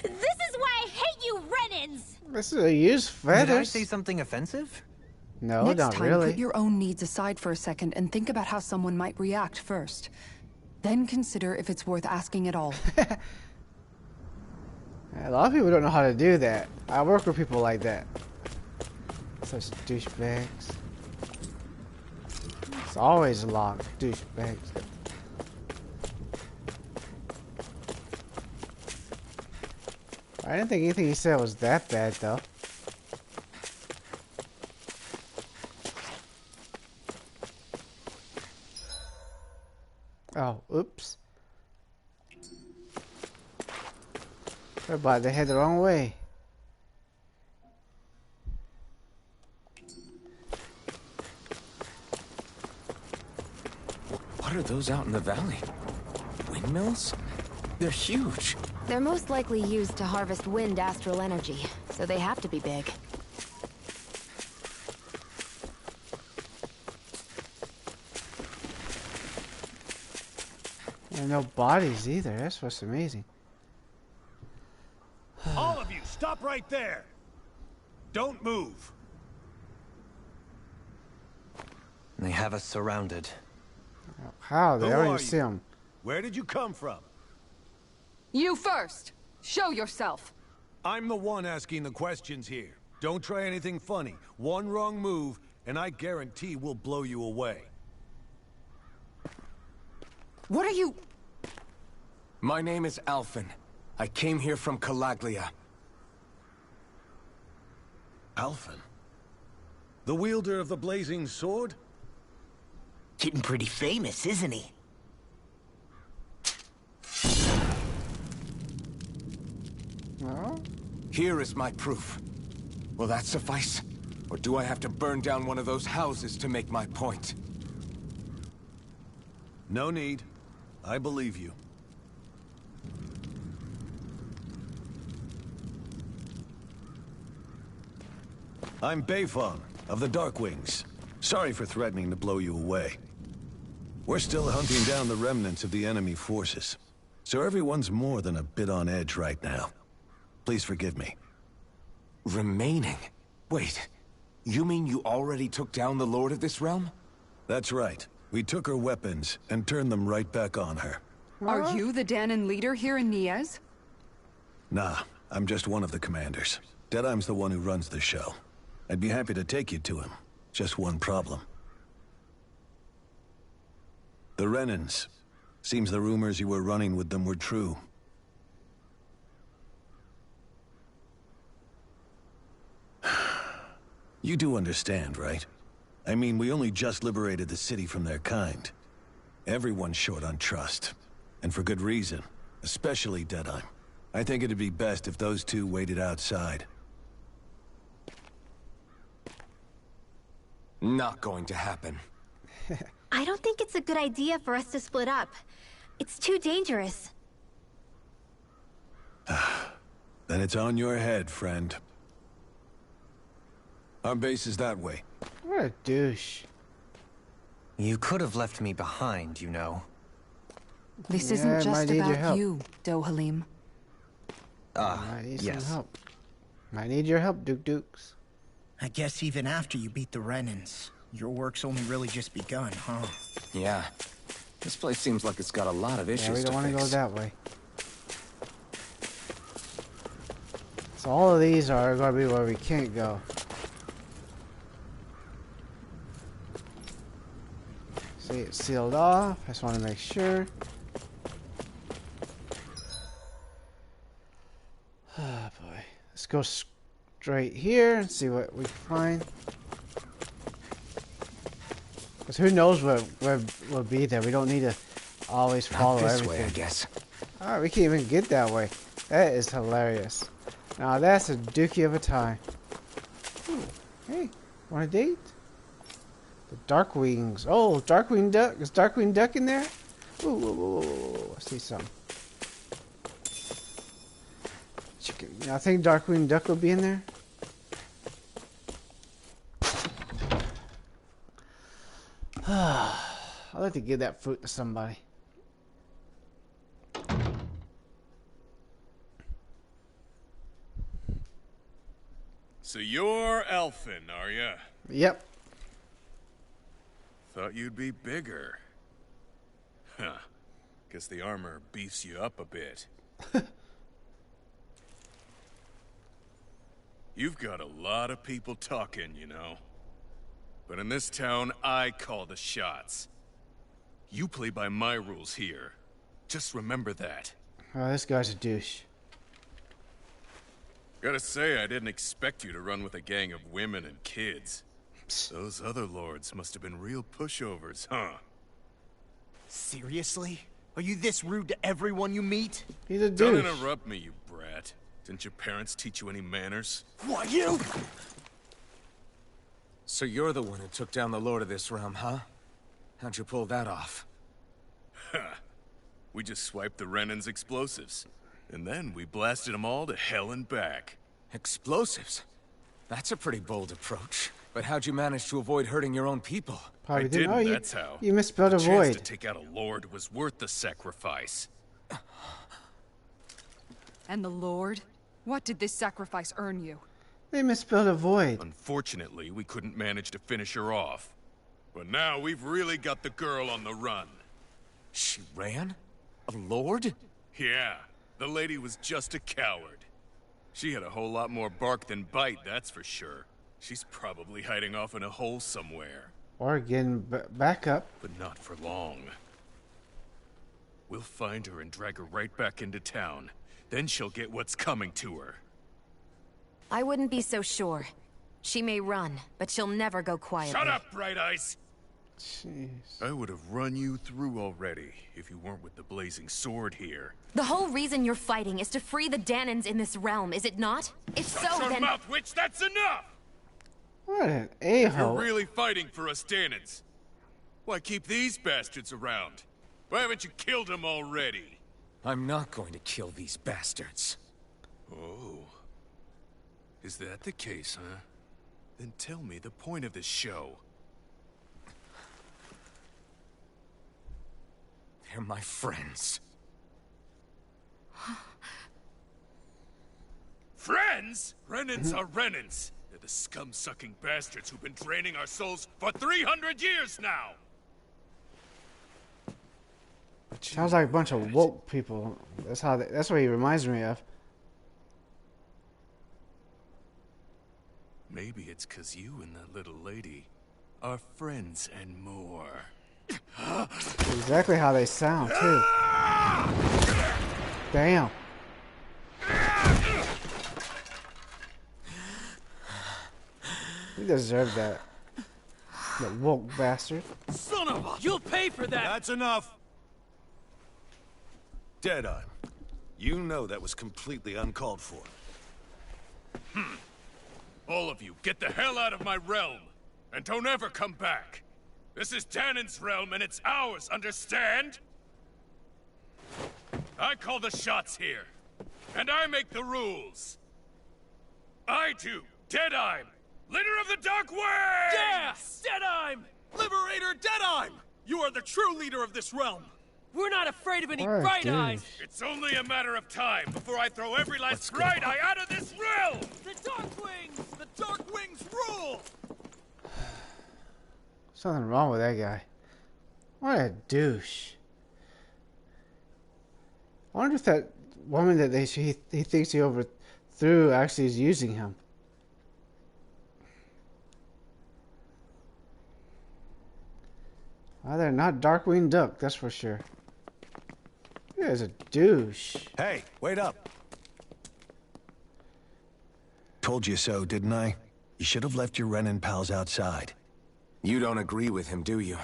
S8: This is why I hate you, Renans!
S1: This is a used
S6: Did I
S1: feathers.
S6: say something offensive?
S1: No,
S7: Next
S1: not
S7: time,
S1: really.
S7: put your own needs aside for a second and think about how someone might react first. Then consider if it's worth asking at all.
S1: A lot of people don't know how to do that. I work with people like that. Such douchebags. It's always a lot of douchebags. I didn't think anything he said was that bad, though. Oh, oops. But they head the wrong way.
S5: What are those out in the valley? Windmills? They're huge.
S9: They're most likely used to harvest wind astral energy, so they have to be big.
S1: And no bodies either. That's what's amazing.
S11: All of you, stop right there. Don't move.
S6: They have us surrounded.
S1: How? They
S11: Who
S1: don't
S11: are
S1: even see
S11: you?
S1: him.
S11: Where did you come from?
S7: You first! Show yourself!
S11: I'm the one asking the questions here. Don't try anything funny. One wrong move, and I guarantee we'll blow you away.
S7: What are you...
S5: My name is Alphen. I came here from Calaglia.
S11: Alphen? The wielder of the blazing sword?
S2: Getting pretty famous, isn't he?
S1: Well,
S5: Here is my proof. Will that suffice? Or do I have to burn down one of those houses to make my point?
S11: No need. I believe you. I'm Beifong, of the Darkwings. Sorry for threatening to blow you away. We're still hunting down the remnants of the enemy forces, so everyone's more than a bit on edge right now. Please forgive me.
S5: Remaining? Wait, you mean you already took down the Lord of this realm?
S11: That's right. We took her weapons and turned them right back on her.
S7: Are you the Danon leader here in Niez?
S11: Nah, I'm just one of the commanders. Deadeye's the one who runs the show. I'd be happy to take you to him. Just one problem. The Renans. Seems the rumors you were running with them were true. You do understand, right? I mean, we only just liberated the city from their kind. Everyone's short on trust. And for good reason. Especially Deadeye. I think it'd be best if those two waited outside.
S5: Not going to happen.
S8: I don't think it's a good idea for us to split up. It's too dangerous.
S11: Then it's on your head, friend. Our base is that way.
S1: what a douche.
S6: You could have left me behind, you know.
S7: This
S1: Yeah,
S7: isn't
S1: might
S7: just
S1: need your
S7: about
S1: help.
S7: you, Dohalim.
S1: Might need some
S6: yes.
S1: help. Might need your help, Duke Dukes.
S2: I guess even after you beat the Renans, your work's only really just begun, huh?
S5: Yeah. This place seems like it's got a lot of issues
S1: Yeah, we don't want to go
S5: fix.
S1: that way. So all of these are going to be where we can't go. See, it's sealed off. I just want to make sure. Oh boy. Let's go straight here and see what we can find. Because who knows what will be there. We don't need to always follow
S5: Not this
S1: everything.
S5: way, I guess.
S1: Alright, we can't even get that way. That is hilarious. Now that's a dookie of a tie. Ooh, hey, want a date? The Darkwings. Oh, Darkwing Duck. Is Darkwing Duck in there? Ooh, I see some. Chicken. I think Darkwing Duck will be in there. I'd like to give that fruit to somebody.
S10: So you're Alphen, are ya?
S1: Yep.
S10: Thought you'd be bigger. Huh. Guess the armor beefs you up a bit. You've got a lot of people talking, you know. But in this town, I call the shots. You play by my rules here. Just remember that.
S1: Oh, this guy's a douche.
S10: Gotta say, I didn't expect you to run with a gang of women and kids. Those other lords must have been real pushovers, huh?
S2: Seriously? Are you this rude to everyone you meet?
S1: He's a
S10: Don't
S1: douche.
S10: interrupt me, you brat. Didn't your parents teach you any manners?
S2: What, you?
S5: So you're the one who took down the Lord of this realm, huh? How'd you pull that off?
S10: Ha! We just swiped the Renan's explosives. And then we blasted them all to hell and back.
S5: Explosives? That's a pretty bold approach. But how'd you manage to avoid hurting your own people?
S1: Probably
S10: I
S1: didn't.
S10: didn't,
S1: Oh,
S10: that's how.
S1: you misspelled
S10: The chance
S1: avoid.
S10: to take out a lord was worth the sacrifice.
S7: And the Lord? What did this sacrifice earn you?
S1: They misspelled avoid.
S10: Unfortunately, we couldn't manage to finish her off. But now we've really got the girl on the run.
S5: She ran? A lord?
S10: Yeah, the lady was just a coward. She had a whole lot more bark than bite, that's for sure. She's probably hiding off in a hole somewhere.
S1: Or getting back up.
S10: But not for long. We'll find her and drag her right back into town. Then she'll get what's coming to her.
S9: I wouldn't be so sure. She may run, but she'll never go quietly.
S10: Shut up, Bright Eyes!
S1: Jeez.
S10: I would have run you through already if you weren't with the blazing sword here.
S9: The whole reason you're fighting is to free the Danans in this realm, is it not? If so,
S10: Shut your
S9: then...
S10: mouth, witch! That's enough!
S1: What an
S10: You're
S1: a-hole.
S10: really fighting for us Danans. Why keep these bastards around? Why haven't you killed them already?
S5: I'm not going to kill these bastards.
S10: Oh. Is that the case, huh? Then tell me the point of this show.
S5: They're my friends.
S10: Friends? Renans are Renans. They're the scum-sucking bastards who've been draining our souls for 300 years now!
S1: Sounds like a bunch of woke people. That's what he reminds me of.
S10: Maybe it's 'cause you and that little lady are friends and more.
S1: Exactly how they sound, too. Damn. He deserved that. The woke bastard.
S3: Son of a... You'll pay for that!
S11: That's enough! Deadeye, you know that was completely uncalled for.
S10: All of you, get the hell out of my realm! And don't ever come back! This is Danan's realm and it's ours, understand? I call the shots here. And I make the rules. I do, Deadeye, leader of the Dark Wings!
S3: Yeah! Deadeye! Liberator Deadeye! You are the true leader of this realm! We're not afraid of any
S1: What a
S3: bright
S1: douche.
S3: eyes!
S10: It's only a matter of time before I throw every last bright eye out of this realm!
S3: The Dark Wings! The Dark Wings rule!
S1: Something wrong with that guy. What a douche. I wonder if that woman that he thinks he overthrew actually is using him. Well, they're not Darkwing Duck, that's for sure. He is a douche.
S11: Hey, wait up! Told you so, didn't I? You should have left your Renin pals outside.
S5: You don't agree with him, do you?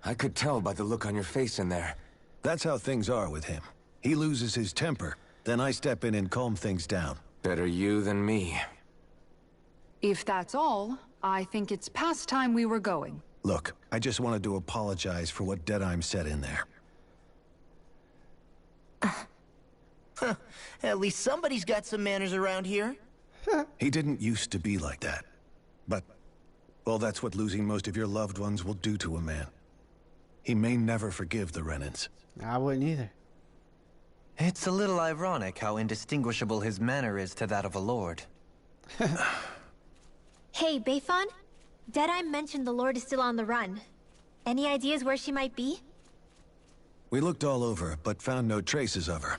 S5: I could tell by the look on your face in there.
S11: That's how things are with him. He loses his temper, then I step in and calm things down.
S5: Better you than me.
S7: If that's all, I think it's past time we were going.
S11: Look, I just wanted to apologize for what Deadeye said in there.
S2: At least somebody's got some manners around here.
S11: He didn't used to be like that. But, well, that's what losing most of your loved ones will do to a man. He may never forgive the Renins.
S1: I wouldn't either.
S6: It's a little ironic how indistinguishable his manner is to that of a lord.
S8: Hey, Bayfon? Deadeye mentioned the Lord is still on the run. Any ideas where she might be?
S11: We looked all over, but found no traces of her.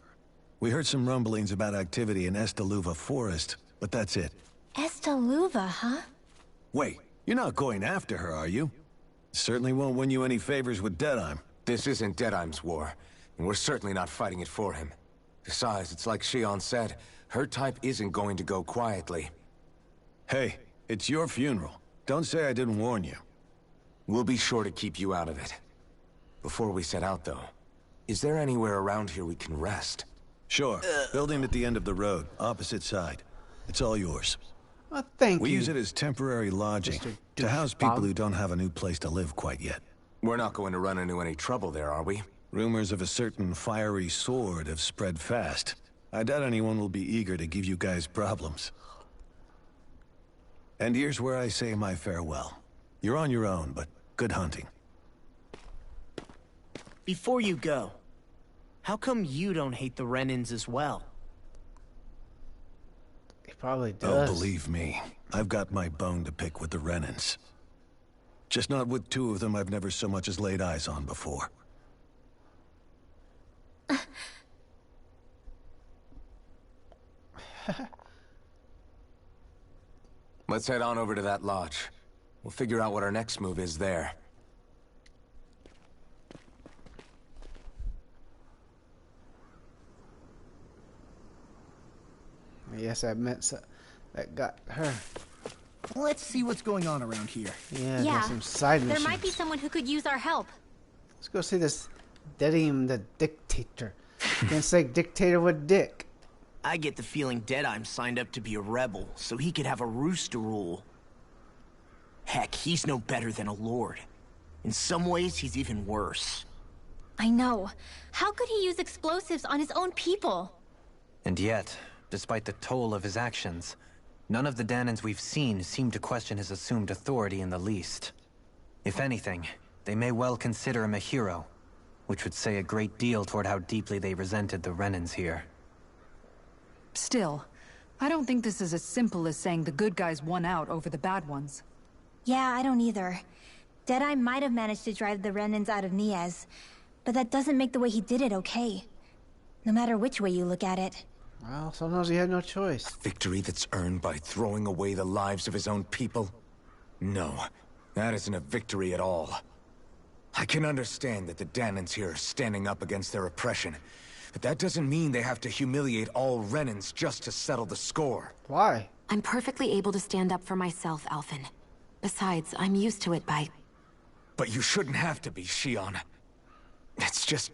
S11: We heard some rumblings about activity in Estaluva Forest, but that's it.
S8: Estaluva, huh?
S11: Wait, you're not going after her, are you? Certainly won't win you any favors with Deadeye.
S5: This isn't Deadeye's war, and we're certainly not fighting it for him. Besides, it's like Shion said, her type isn't going to go quietly.
S11: Hey, it's your funeral. Don't say I didn't warn you.
S5: We'll be sure to keep you out of it. Before we set out, though, is there anywhere around here we can rest?
S11: Sure. Building at the end of the road, opposite side. It's all yours.
S1: Well, thank
S11: We
S1: you.
S11: use it as temporary lodging
S1: Mr.
S11: to house people
S1: Douchebag.
S11: who don't have a new place to live quite yet.
S5: We're not going to run into any trouble there, are we?
S11: Rumors of a certain fiery sword have spread fast. I doubt anyone will be eager to give you guys problems. And here's where I say my farewell. You're on your own, but good hunting.
S2: Before you go, how come you don't hate the Renans as well?
S1: He probably
S11: Oh,
S1: does.
S11: believe me, I've got my bone to pick with the Renans. Just not with two of them I've never so much as laid eyes on before.
S5: Let's head on over to that lodge. We'll figure out what our next move is there.
S1: Yes, that meant that got her.
S12: Let's see what's going on around here.
S1: Yeah, there's some side
S8: there
S1: missions.
S8: might be someone who could use our help.
S1: Let's go see this Dedim the Dictator. Can't say dictator with dick.
S2: I get the feeling Deadheim signed up to be a rebel, so he could have a roost to rule. Heck, he's no better than a lord. In some ways, he's even worse.
S8: I know. How could he use explosives on his own people?
S6: And yet, despite the toll of his actions, none of the Danans we've seen seem to question his assumed authority in the least. If anything, they may well consider him a hero, which would say a great deal toward how deeply they resented the Renans here.
S7: Still, I don't think this is as simple as saying the good guys won out over the bad ones.
S8: Yeah, I don't either. Deadeye might have managed to drive the Renans out of Niaz, but that doesn't make the way he did it okay. No matter which way you look at it.
S1: Well, sometimes he had no choice.
S5: A victory that's earned by throwing away the lives of his own people? No, that isn't a victory at all. I can understand that the Danans here are standing up against their oppression, but that doesn't mean they have to humiliate all Renans just to settle the score.
S1: Why?
S9: I'm perfectly able to stand up for myself, Alphen. Besides, I'm used to it by...
S5: But you shouldn't have to be, Shion. It's just...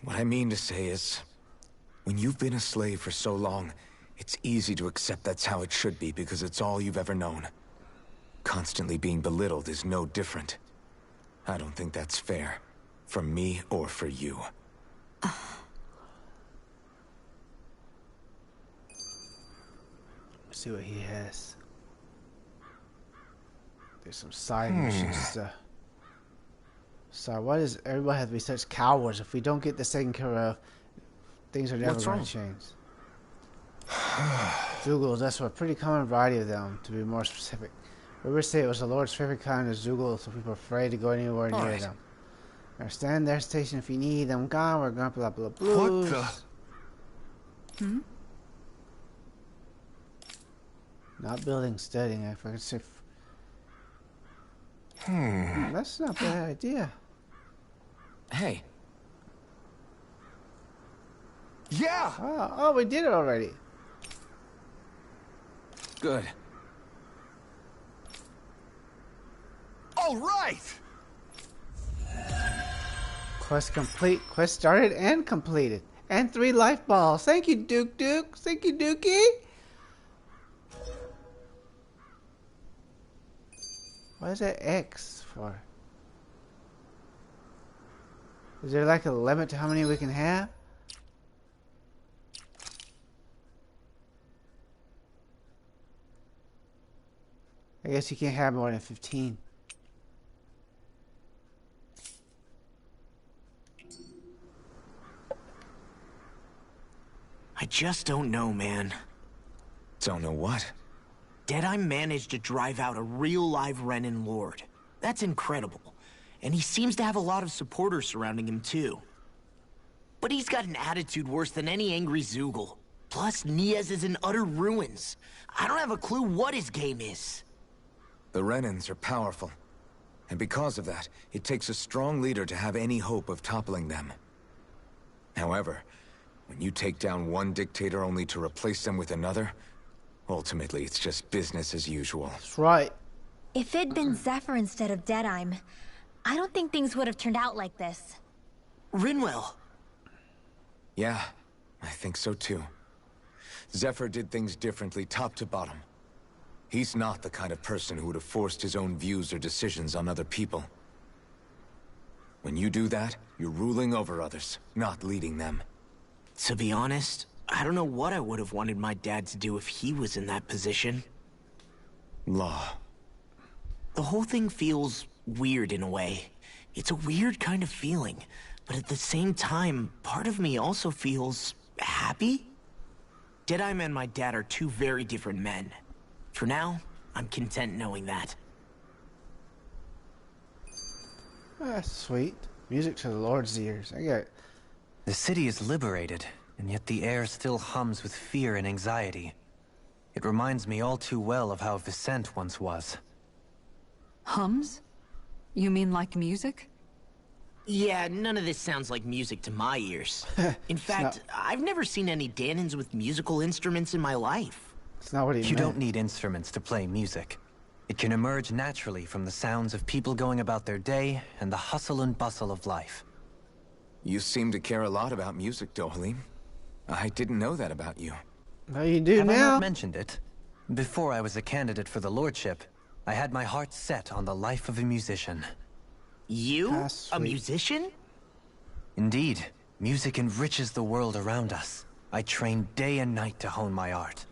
S5: What I mean to say is... When you've been a slave for so long, it's easy to accept that's how it should be because it's all you've ever known. Constantly being belittled is no different. I don't think that's fair. For me or for you.
S1: Let's see what he has. There's some side missions stuff. So why does everybody have to be such cowards? If we don't get this taken care of, things are never going to change. Zoogles, that's a pretty common variety of them, to be more specific. We would say it was the Lord's favorite kind of Zoogles, so people are afraid to go anywhere near them. Now stand there, station if you need them gone, we're going blah blah blues.
S10: What the?
S1: Not building, studying, if I can say. That's not a bad idea.
S5: Hey.
S10: Yeah!
S1: Oh, we did it already.
S5: Good.
S10: All right!
S1: Quest complete. Quest started and completed. And 3 life balls. Thank you, Duke. Thank you, Dookie. What is that X for? Is there like a limit to how many we can have? I guess you can't have more than 15.
S2: I just don't know, man.
S5: Don't know what?
S2: Deadeye managed to drive out a real live Renan Lord. That's incredible. And he seems to have a lot of supporters surrounding him, too. But he's got an attitude worse than any angry Zoogle. Plus, Niaz is in utter ruins. I don't have a clue what his game is.
S5: The Renans are powerful. And because of that, it takes a strong leader to have any hope of toppling them. However, when you take down one dictator only to replace them with another, ultimately it's just business as usual.
S1: That's right.
S8: If it'd been Zephyr instead of Deadheim, I don't think things would have turned out like this.
S2: Rinwell.
S5: Yeah, I think so too. Zephyr did things differently top to bottom. He's not the kind of person who would have forced his own views or decisions on other people. When you do that, you're ruling over others, not leading them.
S2: To be honest, I don't know what I would have wanted my dad to do if he was in that position.
S5: Law.
S2: The whole thing feels weird in a way. It's a weird kind of feeling, but at the same time, part of me also feels happy. Deadeye and my dad are two very different men. For now, I'm content knowing that.
S1: That's sweet. Music to the Lord's ears. I get it.
S6: The city is liberated, and yet the air still hums with fear and anxiety. It reminds me all too well of how Vicente once was.
S7: Hums? You mean like music?
S2: Yeah, none of this sounds like music to my ears. In fact, I've never seen any Danins with musical instruments in my life.
S1: It's not what he
S6: You
S1: meant.
S6: don't need instruments to play music. It can emerge naturally from the sounds of people going about their day and the hustle and bustle of life.
S5: You seem to care a lot about music, Dohalim. I didn't know that about you.
S1: Well, you do
S6: Have I
S1: now.
S6: not mentioned it? Before I was a candidate for the lordship, I had my heart set on the life of a musician.
S2: You?
S1: That's
S2: A
S1: sweet.
S2: musician?
S6: Indeed, music enriches the world around us. I trained day and night to hone my art.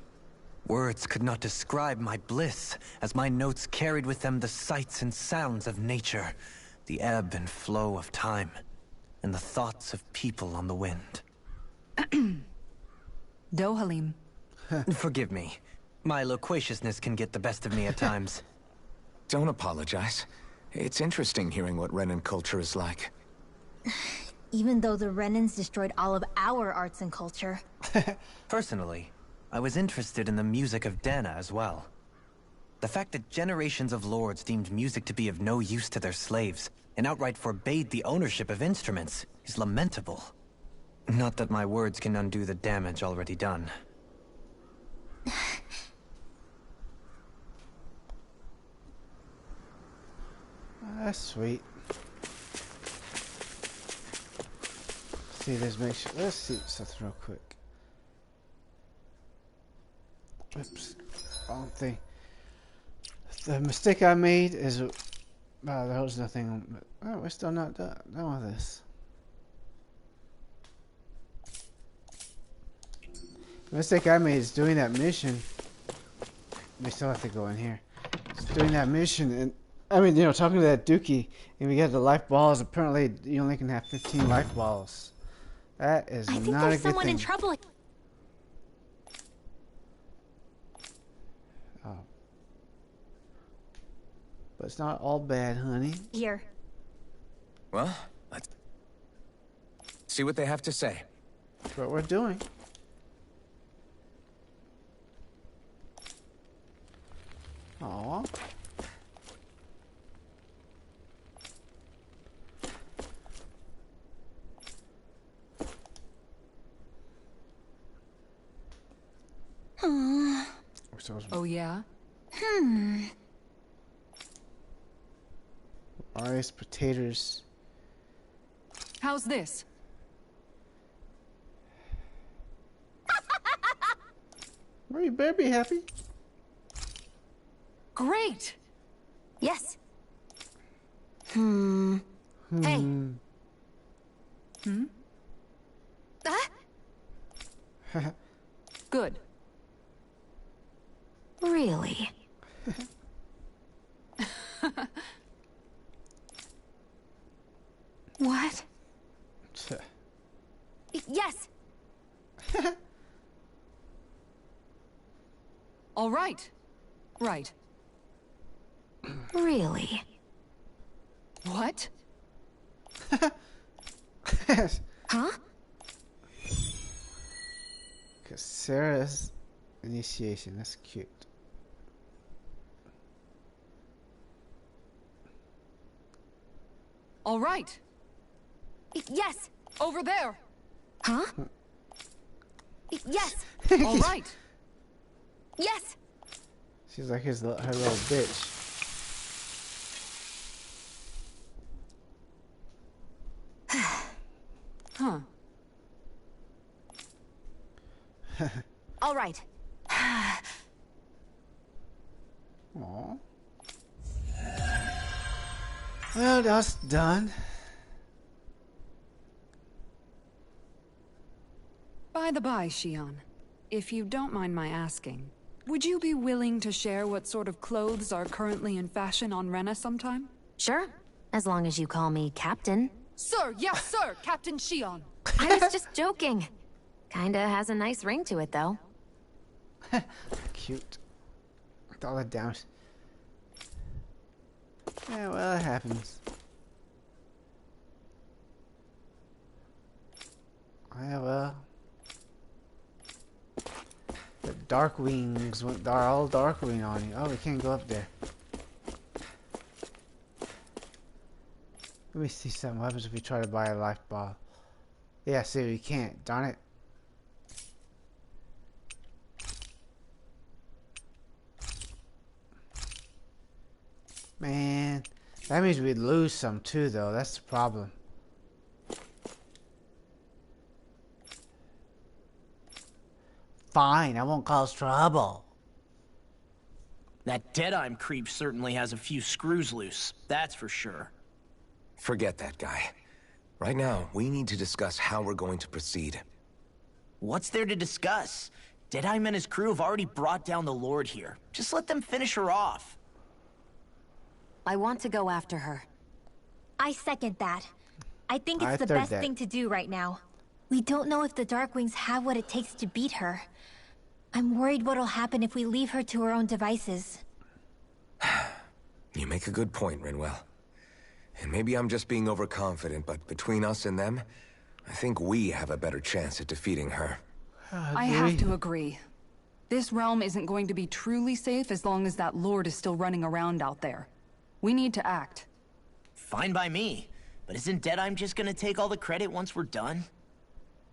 S6: Words could not describe my bliss, as my notes carried with them the sights and sounds of nature, the ebb and flow of time, and the thoughts of people on the wind.
S7: Dohalim.
S6: Forgive me. My loquaciousness can get the best of me at times.
S5: Don't apologize. It's interesting hearing what Renan culture is like.
S8: Even though the Renans destroyed all of our arts and culture.
S6: Personally, I was interested in the music of Dana as well. The fact that generations of lords deemed music to be of no use to their slaves, and outright forbade the ownership of instruments, is lamentable. Not that my words can undo the damage already done.
S1: That's sweet. See, let's see something real quick. Oops, wrong thing. The mistake I made is, there was nothing. Oh, we're still not done with this. The mistake I made is doing that mission. We still have to go in here. Just doing that mission, and I mean, talking to that Dookie, and we get the life balls. Apparently, you only can have 15 life balls. That is
S8: I think
S1: not a
S8: there's
S1: good
S8: someone
S1: thing.
S8: in trouble.
S1: Oh. But it's not all bad, honey.
S8: Here.
S5: Well, let's see what they have to say.
S1: That's what we're doing. Aww.
S7: Oh yeah?
S1: Rice, potatoes.
S7: How's this?
S1: Well, you better be happy.
S7: Great!
S8: Yes.
S7: Hey! Good.
S8: Really? What? Yes.
S7: All right. Right.
S8: Really?
S7: What?
S8: Huh?
S1: Cause Sarah's initiation. That's cute.
S7: All right.
S8: Yes.
S7: Over there.
S8: Huh? Yes.
S7: All right.
S8: Yes.
S1: She's like her little bitch.
S7: Huh.
S8: All right.
S1: Aww. Well, that's done.
S7: By the by, Shion, if you don't mind my asking, would you be willing to share what sort of clothes are currently in fashion on Rena sometime?
S9: Sure, as long as you call me Captain.
S7: Sir, yes sir, Captain Shion.
S9: I was just joking. Kinda has a nice ring to it, though.
S1: Cute. With all that down. Yeah, well, it happens. Yeah, well. The dark wings are all dark wing on you. Oh, we can't go up there. Let me see something. What happens if we try to buy a life ball? Yeah, see, we can't. Darn it. Man, that means we'd lose some too, though. That's the problem. Fine, I won't cause trouble.
S2: That Deadeye creep certainly has a few screws loose, that's for sure.
S5: Forget that guy. Right now, we need to discuss how we're going to proceed.
S2: What's there to discuss? Deadeye and his crew have already brought down the Lord here. Just let them finish her off.
S9: I want to go after her.
S8: I second that. I think
S1: I
S8: it's the
S1: third
S8: best
S1: that.
S8: thing to do right now. We don't know if the Darkwings have what it takes to beat her. I'm worried what'll happen if we leave her to her own devices.
S5: You make a good point, Rinwell. And maybe I'm just being overconfident, but between us and them, I think we have a better chance at defeating her.
S7: I have to agree. This realm isn't going to be truly safe as long as that Lord is still running around out there. We need to act.
S2: Fine by me. But isn't Deadeye just gonna take all the credit once we're done?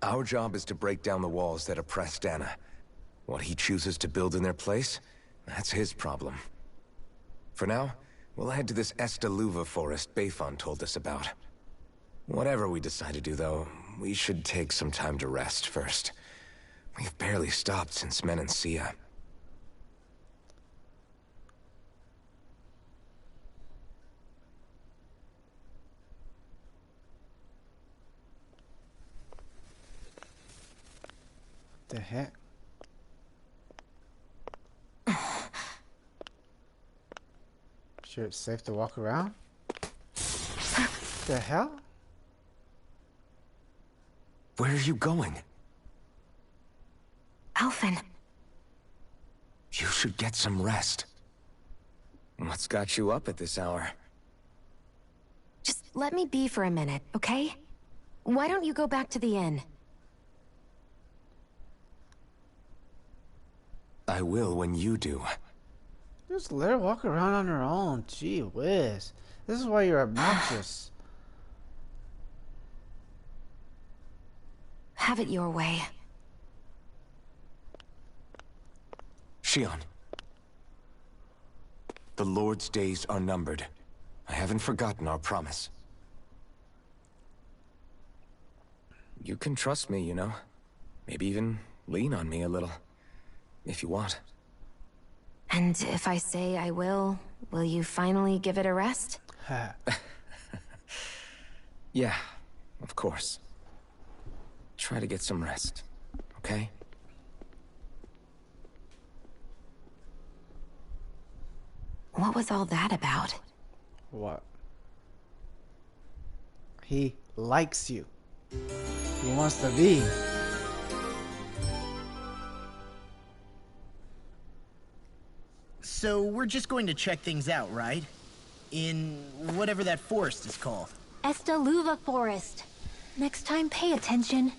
S5: Our job is to break down the walls that oppress Dana. What he chooses to build in their place, that's his problem. For now, we'll head to this Estaluva forest Bayfon told us about. Whatever we decide to do, though, we should take some time to rest first. We've barely stopped since Menancia.
S1: The heck? Sure it's safe to walk around? The hell?
S5: Where are you going?
S9: Alphen.
S5: You should get some rest. What's got you up at this hour?
S9: Just let me be for a minute, okay? Why don't you go back to the inn?
S5: I will when you do.
S1: Just let her walk around on her own. Gee whiz. This is why you're obnoxious.
S9: Have it your way.
S5: Shion. The Lord's days are numbered. I haven't forgotten our promise. You can trust me, you know. Maybe even lean on me a little. If you want.
S9: And if I say I will you finally give it a rest?
S5: Yeah, of course. Try to get some rest, okay?
S9: What was all that about?
S1: What? He likes you. He wants to be.
S2: So we're just going to check things out, right? In whatever that forest is called.
S8: Estaluva Forest. Next time, pay attention.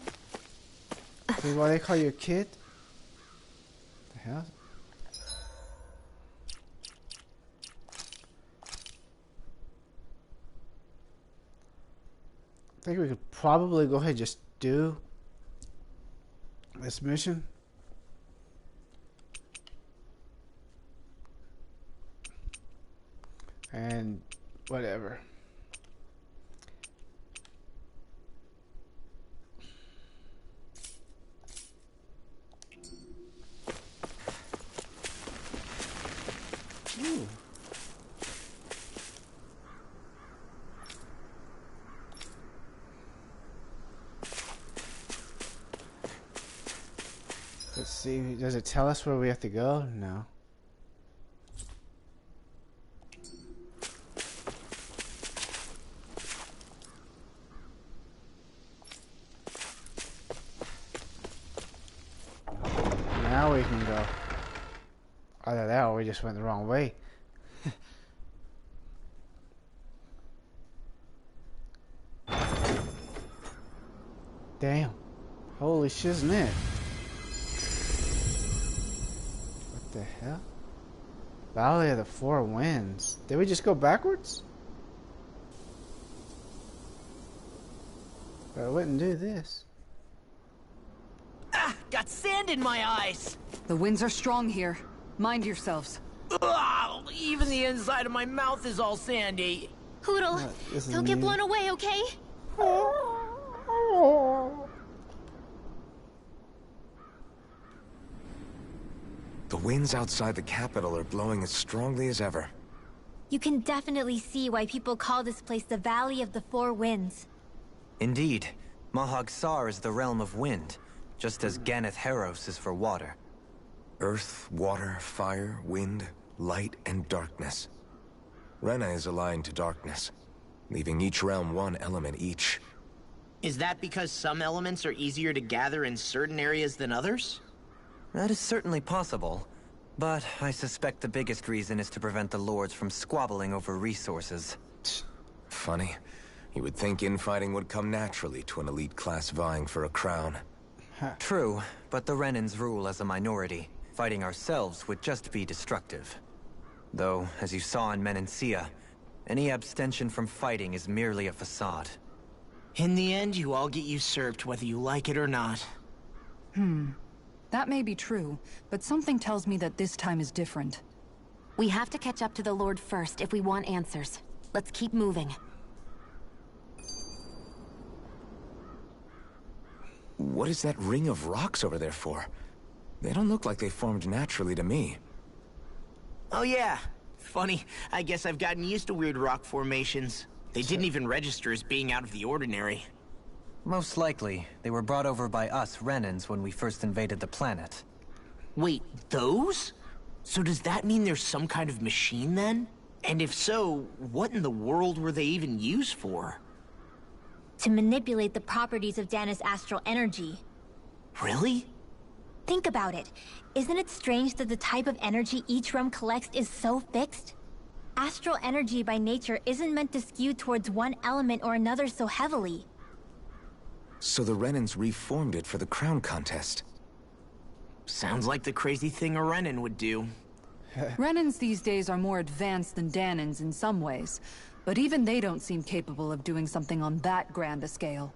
S1: See why they call you a kid? The hell? I think we could probably go ahead and just do this mission. And whatever. Ooh. Let's see. Does it tell us where we have to go? No. Now we can go. Either that or we just went the wrong way. Damn. Holy shiznit. What the hell? Valley of the Four Winds. Did we just go backwards? But I wouldn't do this.
S2: Ah! Got sand in my eyes!
S7: The winds are strong here. Mind yourselves.
S2: Ugh, even the inside of my mouth is all sandy.
S4: Hoodle, don't get blown away, okay?
S5: The winds outside the capital are blowing as strongly as ever.
S4: You can definitely see why people call this place the Valley of the Four Winds.
S6: Indeed. Mahag Sar is the realm of wind, just as Ganeth Heros is for water.
S5: Earth, water, fire, wind, light, and darkness. Rena is aligned to darkness, leaving each realm one element each.
S2: Is that because some elements are easier to gather in certain areas than others?
S6: That is certainly possible, but I suspect the biggest reason is to prevent the lords from squabbling over resources.
S5: Funny. You would think infighting would come naturally to an elite class vying for a crown.
S6: True, but the Renans rule as a minority. Fighting ourselves would just be destructive. Though, as you saw in Menancia, any abstention from fighting is merely a facade.
S2: In the end, you all get usurped whether you like it or not.
S7: That may be true, but something tells me that this time is different.
S9: We have to catch up to the Lord first if we want answers. Let's keep moving.
S5: What is that ring of rocks over there for? They don't look like they formed naturally to me.
S2: Oh yeah. Funny, I guess I've gotten used to weird rock formations. They didn't even register as being out of the ordinary.
S6: Most likely, they were brought over by us Renans when we first invaded the planet.
S2: Wait, those? So does that mean there's some kind of machine then? And if so, what in the world were they even used for?
S4: To manipulate the properties of Dana's astral energy.
S2: Really?
S4: Think about it. Isn't it strange that the type of energy each realm collects is so fixed? Astral energy by nature isn't meant to skew towards one element or another so heavily.
S5: So the Renans reformed it for the crown contest.
S2: Sounds like the crazy thing a Renan would do.
S7: Renans these days are more advanced than Danans in some ways, but even they don't seem capable of doing something on that grand a scale.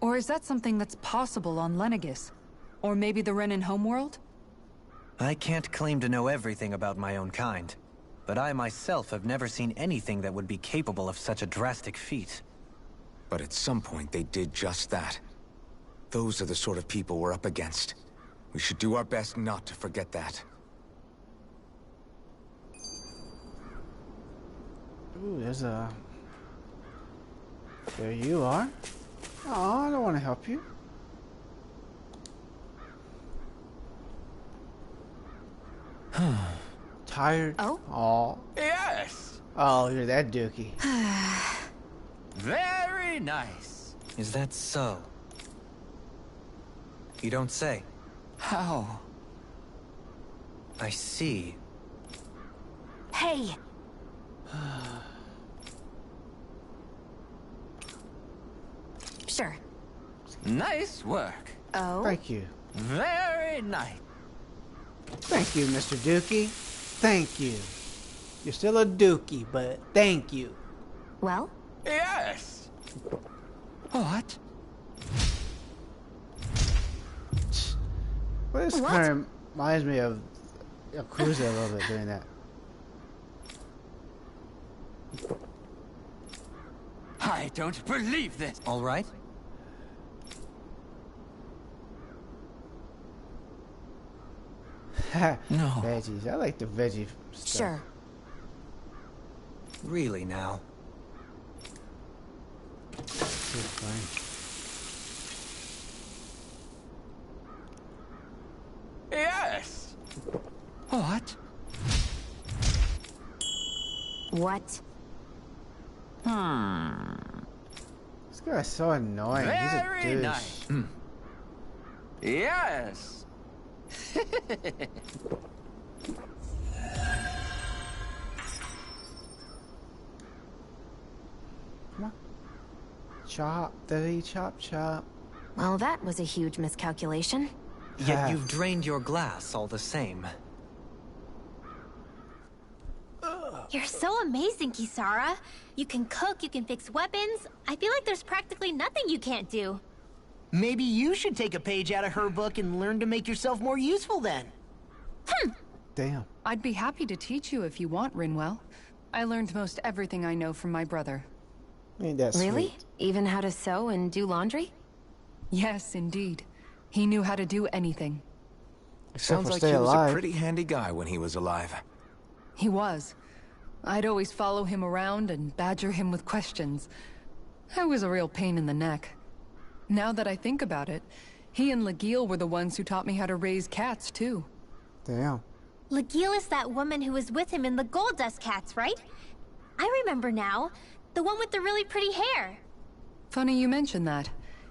S7: Or is that something that's possible on Lenegis? Or maybe the Renan homeworld?
S6: I can't claim to know everything about my own kind, but I myself have never seen anything that would be capable of such a drastic feat.
S5: But at some point they did just that. Those are the sort of people we're up against. We should do our best not to forget that.
S1: Ooh, there's a... There you are. Oh, I don't want to help you. Tired?
S9: Oh?
S1: Aw.
S3: Yes!
S1: Oh, you're that dookie.
S3: Very nice.
S6: Is that so? You don't say.
S3: How?
S6: I see.
S9: Hey! Sure.
S3: Nice work.
S9: Oh?
S1: Thank you.
S3: Very nice.
S1: Thank you, Mr. Dookie. Thank you. You're still a dookie, but thank you.
S9: Well?
S3: Yes. What?
S1: Well, this kind of reminds me of Yakuza a little bit doing that.
S3: I don't believe this.
S6: All right?
S3: No.
S1: Veggies. I like the veggie stuff.
S9: Sure.
S6: Really now?
S1: Too funny.
S5: What?
S9: What?
S1: This guy's so annoying. He's a
S13: Very
S1: douche.
S13: nice. Yes.
S1: Come on. Chop, daddy, chop, chop.
S9: Well, that was a huge miscalculation.
S6: Yet you've drained your glass all the same.
S8: You're so amazing, Kisara. You can cook, you can fix weapons. I feel like there's practically nothing you can't do.
S2: Maybe you should take a page out of her book and learn to make yourself more useful then.
S1: Damn.
S7: I'd be happy to teach you if you want, Rinwell. I learned most everything I know from my brother.
S1: Ain't that
S9: Really?
S1: sweet?
S9: Even how to sew and do laundry?
S7: Yes, indeed. He knew how to do anything.
S1: Except
S5: Sounds
S1: for
S5: like
S1: stay
S5: he was
S1: alive.
S5: a pretty handy guy when he was alive.
S7: He was. I'd always follow him around and badger him with questions. I was a real pain in the neck. Now that I think about it, he and Legil were the ones who taught me how to raise cats, too.
S1: Damn.
S8: Legil is that woman who was with him in the Gold Dust Cats, right? I remember now. The one with the really pretty hair.
S7: Funny you mention that.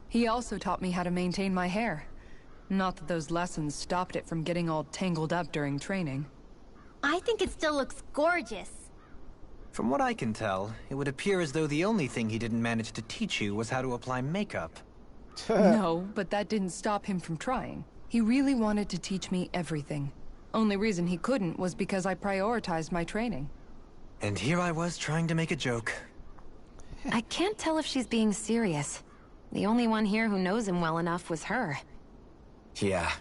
S7: He also taught me how to maintain my hair. Not that those lessons stopped it from getting all tangled up during training.
S8: I think it still looks gorgeous.
S6: From what I can tell, it would appear as though the only thing he didn't manage to teach you was how to apply makeup.
S7: No, but that didn't stop him from trying. He really wanted to teach me everything. Only reason he couldn't was because I prioritized my training.
S6: And here I was trying to make a joke.
S9: I can't tell if she's being serious. The only one here who knows him well enough was her.
S5: Yeah,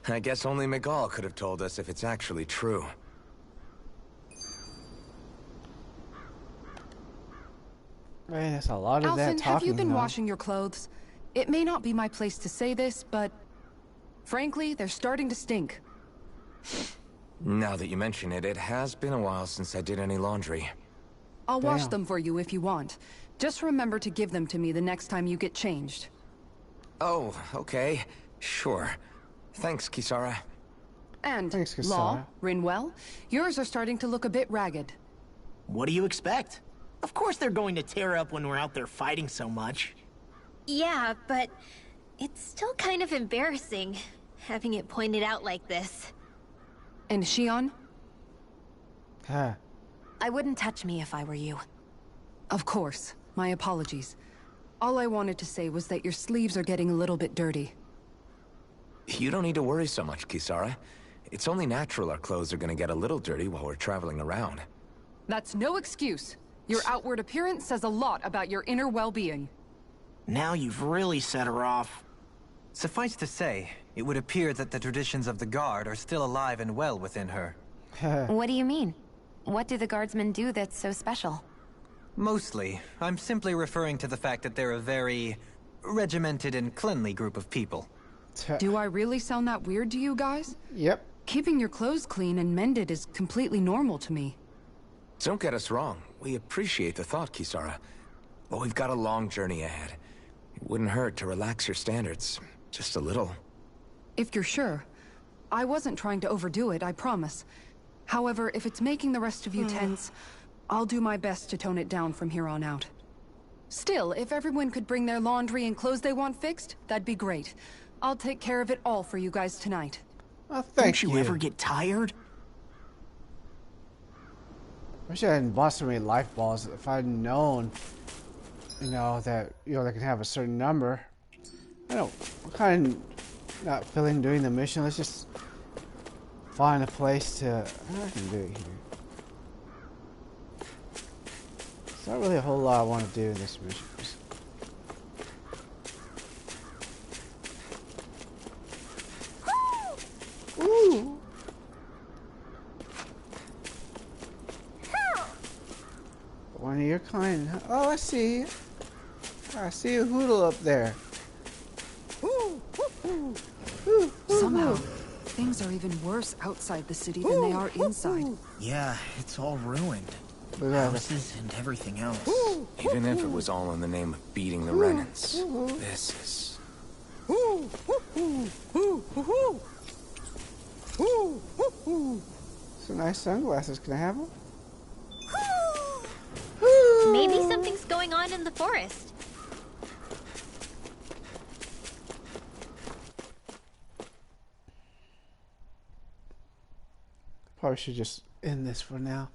S5: I guess only Miguel could have told us if it's actually true.
S1: Man, that's a lot of that
S7: Alphen,
S1: talking.
S7: have you been
S1: though.
S7: washing your clothes? It may not be my place to say this, but... frankly, they're starting to stink.
S5: Now that you mention it, it has been a while since I did any laundry.
S7: I'll wash
S1: Damn.
S7: them for you if you want. Just remember to give them to me the next time you get changed.
S5: Oh, okay. Sure. Thanks, Kisara.
S7: And,
S1: Thanks,
S7: Law,
S1: Kasara.
S7: Rinwell, yours are starting to look a bit ragged.
S2: What do you expect? Of course they're going to tear up when we're out there fighting so much.
S8: Yeah, but it's still kind of embarrassing, having it pointed out like this.
S7: And Shion?
S1: Huh.
S9: I wouldn't touch me if I were you.
S7: Of course. My apologies. All I wanted to say was that your sleeves are getting a little bit dirty.
S5: You don't need to worry so much, Kisara. It's only natural our clothes are gonna get a little dirty while we're traveling around.
S7: That's no excuse. Your outward appearance says a lot about your inner well-being.
S2: Now you've really set her off.
S6: Suffice to say, it would appear that the traditions of the Guard are still alive and well within her.
S9: What do you mean? What do the guardsmen do that's so special?
S6: Mostly, I'm simply referring to the fact that they're a very regimented and cleanly group of people.
S7: Do I really sound that weird to you guys?
S1: Yep.
S7: Keeping your clothes clean and mended is completely normal to me.
S5: Don't get us wrong. We appreciate the thought, Kisara. But we've got a long journey ahead. It wouldn't hurt to relax your standards. Just a little.
S7: If you're sure. I wasn't trying to overdo it, I promise. However, if it's making the rest of you tense, I'll do my best to tone it down from here on out. Still, if everyone could bring their laundry and clothes they want fixed, that'd be great. I'll take care of it all for you guys tonight.
S1: Oh, thank
S2: Don't you ever get tired?
S1: Wish I hadn't bought so many life balls. If I'd known, that they can have a certain number. I'm kind of not feeling doing the mission. Let's just find a place to. I can do it here. There's not really a whole lot I want to do in this mission. Ooh. One of your kind. Oh, I see. I see a hoodle up there.
S7: Somehow, things are even worse outside the city than they are inside.
S2: Yeah, it's all ruined.
S1: Look at this.
S2: Houses and everything else.
S5: Even if it was all in the name of beating the Renans. This is...
S1: Some nice sunglasses. Can I have them?
S4: Maybe something's going on in the forest.
S1: Probably should just end this for now.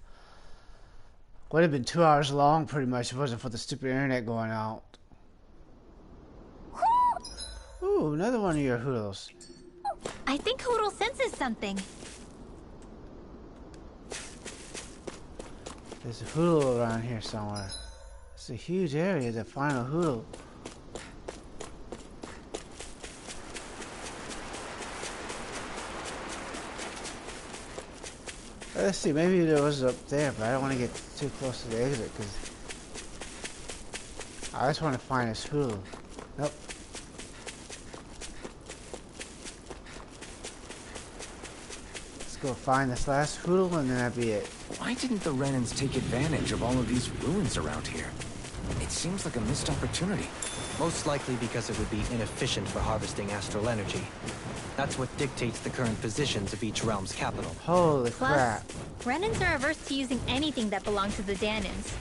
S1: Would have been 2 hours long, pretty much, if it wasn't for the stupid internet going out. Ooh, another one of your hoodles.
S4: I think Hoodle senses something.
S1: There's a hoodle around here somewhere. It's a huge area to find a hoodle. Let's see, maybe there was up there, but I don't want to get too close to the exit because I just want to find this hoodle. Nope. Let's go find this last hoodle and then that'll be it.
S5: Why didn't the Renans take advantage of all of these ruins around here? It seems like a missed opportunity.
S6: Most likely because it would be inefficient for harvesting astral energy. That's what dictates the current positions of each realm's capital.
S1: Holy
S4: Plus,
S1: crap.
S4: Renans are averse to using anything that belongs to the Danans.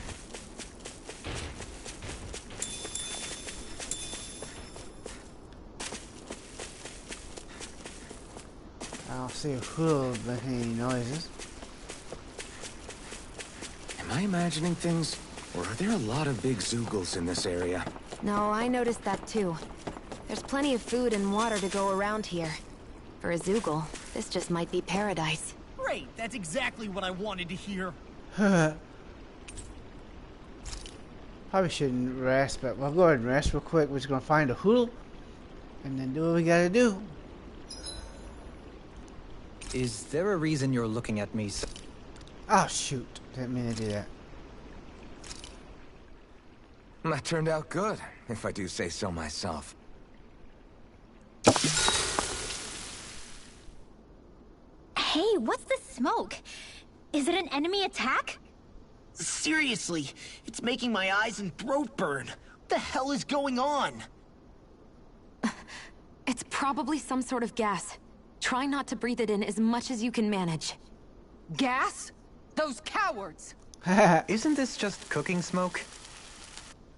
S1: I don't see a hoodle making any noises.
S5: Am I imagining things? Or are there a lot of big Zoogles in this area?
S9: No, I noticed that too. There's plenty of food and water to go around here. For a Zoogle, this just might be paradise.
S2: Great, that's exactly what I wanted to hear.
S1: Probably shouldn't rest, but we'll go ahead and rest real quick. We're just gonna find a hoodle and then do what we gotta do.
S6: Is there a reason you're looking at me?
S1: Oh shoot, didn't mean to do that.
S5: That turned out good, if I do say so myself.
S4: Hey, what's the smoke? Is it an enemy attack?
S2: Seriously, it's making my eyes and throat burn. What the hell is going on?
S9: It's probably some sort of gas. Try not to breathe it in as much as you can manage.
S7: Gas? Those cowards!
S6: Isn't this just cooking smoke?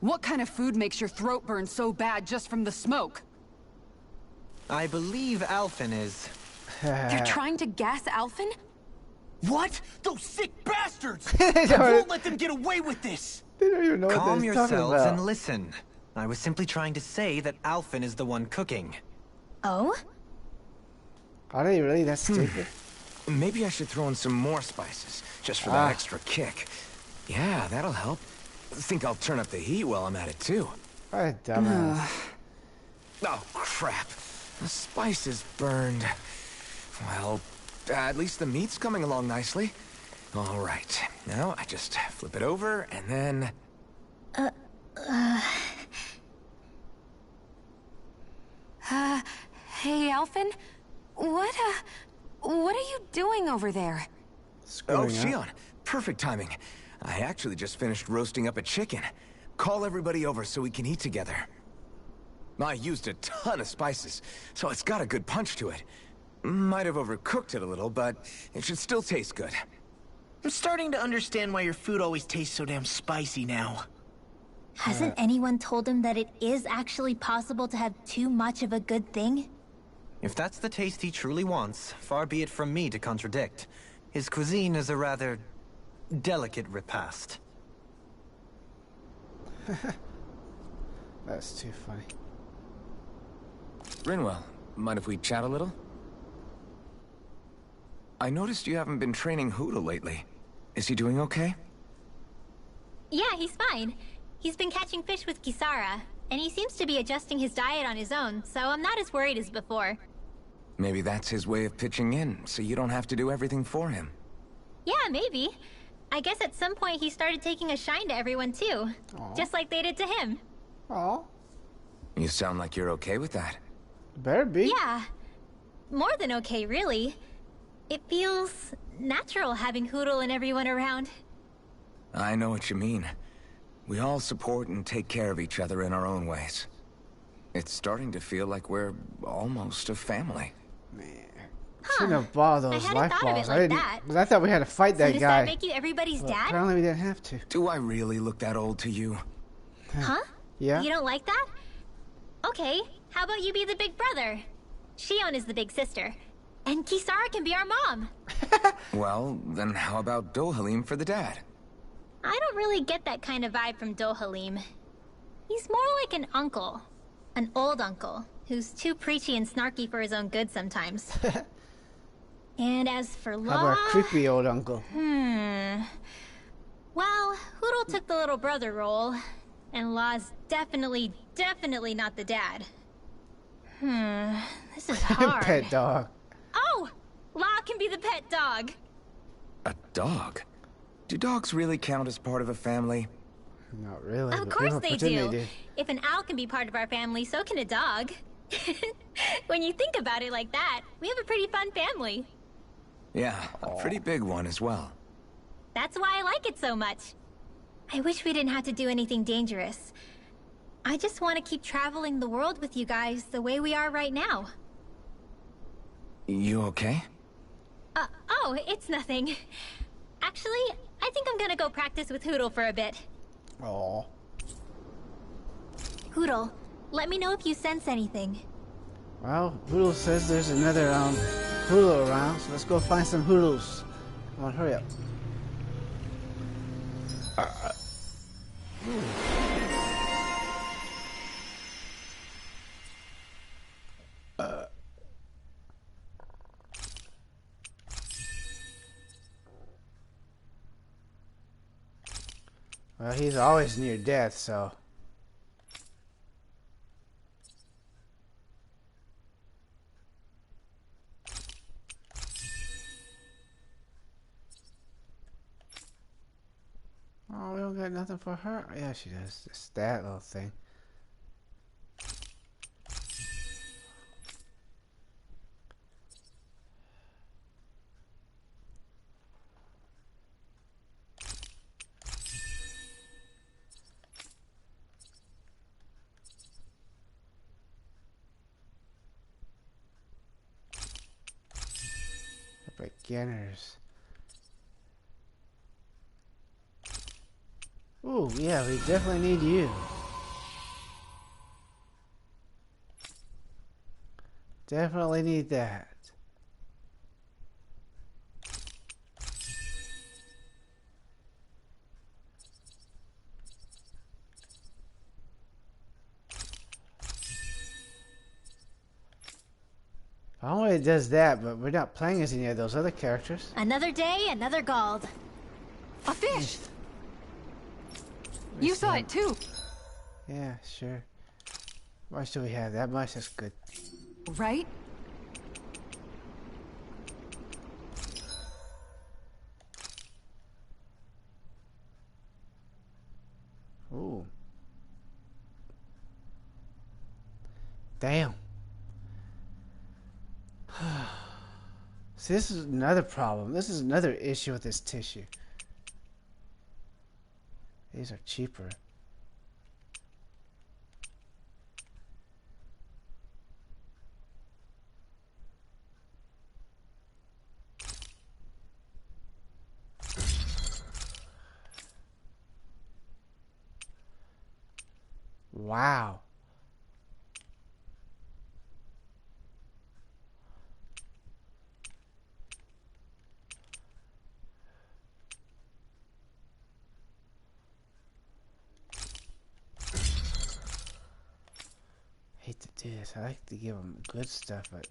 S7: What kind of food makes your throat burn so bad just from the smoke?
S6: I believe Alphen is...
S9: They're trying to gas Alphen?
S2: What? Those sick bastards!
S1: They
S2: I won't let them get away with this!
S1: They don't even know what
S6: Calm
S1: they're talking
S6: yourselves
S1: about.
S6: and listen. I was simply trying to say that Alphen is the one cooking.
S4: Oh?
S1: Are they really that stupid?
S5: Maybe I should throw in some more spices, just for that extra kick. Yeah, that'll help. Think I'll turn up the heat while I'm at it, too.
S1: What a dumbass.
S5: Oh, crap. The spice is burned. Well, at least the meat's coming along nicely. All right. Now, I just flip it over, and then...
S9: Hey, Alphen? What are you doing over there?
S5: Oh, Shion. Perfect timing. I actually just finished roasting up a chicken. Call everybody over so we can eat together. I used a ton of spices, so it's got a good punch to it. Might have overcooked it a little, but it should still taste good.
S2: I'm starting to understand why your food always tastes so damn spicy now.
S4: Hasn't anyone told him that it is actually possible to have too much of a good thing?
S6: If that's the taste he truly wants, far be it from me to contradict. His cuisine is a rather... delicate repast.
S1: That's too funny.
S5: Rinwell, mind if we chat a little? I noticed you haven't been training Huda lately. Is he doing okay?
S4: Yeah, he's fine. He's been catching fish with Kisara, and he seems to be adjusting his diet on his own, so I'm not as worried as before.
S5: Maybe that's his way of pitching in, so you don't have to do everything for him.
S4: Yeah, maybe. I guess at some point he started taking a shine to everyone too.
S1: Aww.
S4: Just like they did to him.
S1: Oh,
S5: You sound like you're okay with that.
S1: better be.
S4: Yeah. More than okay, really. It feels natural having Hoodle and everyone around.
S5: I know what you mean. We all support and take care of each other in our own ways. It's starting to feel like we're almost a family.
S1: Shouldn't have bought those
S8: hadn't
S1: life
S8: thought of it
S1: balls.
S8: like
S1: I didn't.
S8: that.
S1: 'Cause I thought we had to fight
S8: So
S1: that
S8: does
S1: guy.
S8: that make you everybody's
S1: Well,
S8: dad?
S1: apparently we didn't have to.
S5: Do I really look that old to you?
S8: Huh?
S1: Yeah.
S8: You don't like that? Okay, how about you be the big brother? Shion is the big sister. And Kisara can be our mom.
S5: Well, then how about Dohalim for the dad?
S8: I don't really get that kind of vibe from Dohalim. He's more like an uncle. An old uncle, who's too preachy and snarky for his own good sometimes. And as for Law...
S1: How about a creepy old uncle?
S8: Well, Hoodle took the little brother role. And Law's definitely not the dad. This is hard.
S1: Pet dog.
S8: Oh! Law can be the pet dog.
S5: A dog? Do dogs really count as part of a family?
S1: Not really.
S8: Of
S1: but
S8: course
S1: people
S8: they
S1: pretend
S8: do. If an owl can be part of our family, so can a dog. When you think about it like that, we have a pretty fun family.
S5: Yeah, a pretty big one as well.
S8: That's why I like it so much. I wish we didn't have to do anything dangerous. I just want to keep traveling the world with you guys the way we are right now.
S5: You okay?
S8: Oh, it's nothing. Actually, I think I'm gonna go practice with Hoodle for a bit.
S1: Aw.
S8: Hoodle, let me know if you sense anything.
S1: Well, Hoodle says there's another Hoodle around, so let's go find some Hoodles. Come on, hurry up. Well, he's always near death, so... Oh, we don't got nothing for her? Yeah, she does. Just that little thing. Beginners. Ooh, yeah, we definitely need you. Definitely need that. I don't know it does that, but we're not playing as any of those other characters.
S8: Another day, another Gald.
S7: A fish! You saw it too.
S1: Yeah, sure. Why should we have that much? That's good.
S7: Right?
S1: Ooh. Damn. See, this is another problem. This is another issue with this tissue. These are cheaper. Wow. Hate to do this. I like to give them good stuff, but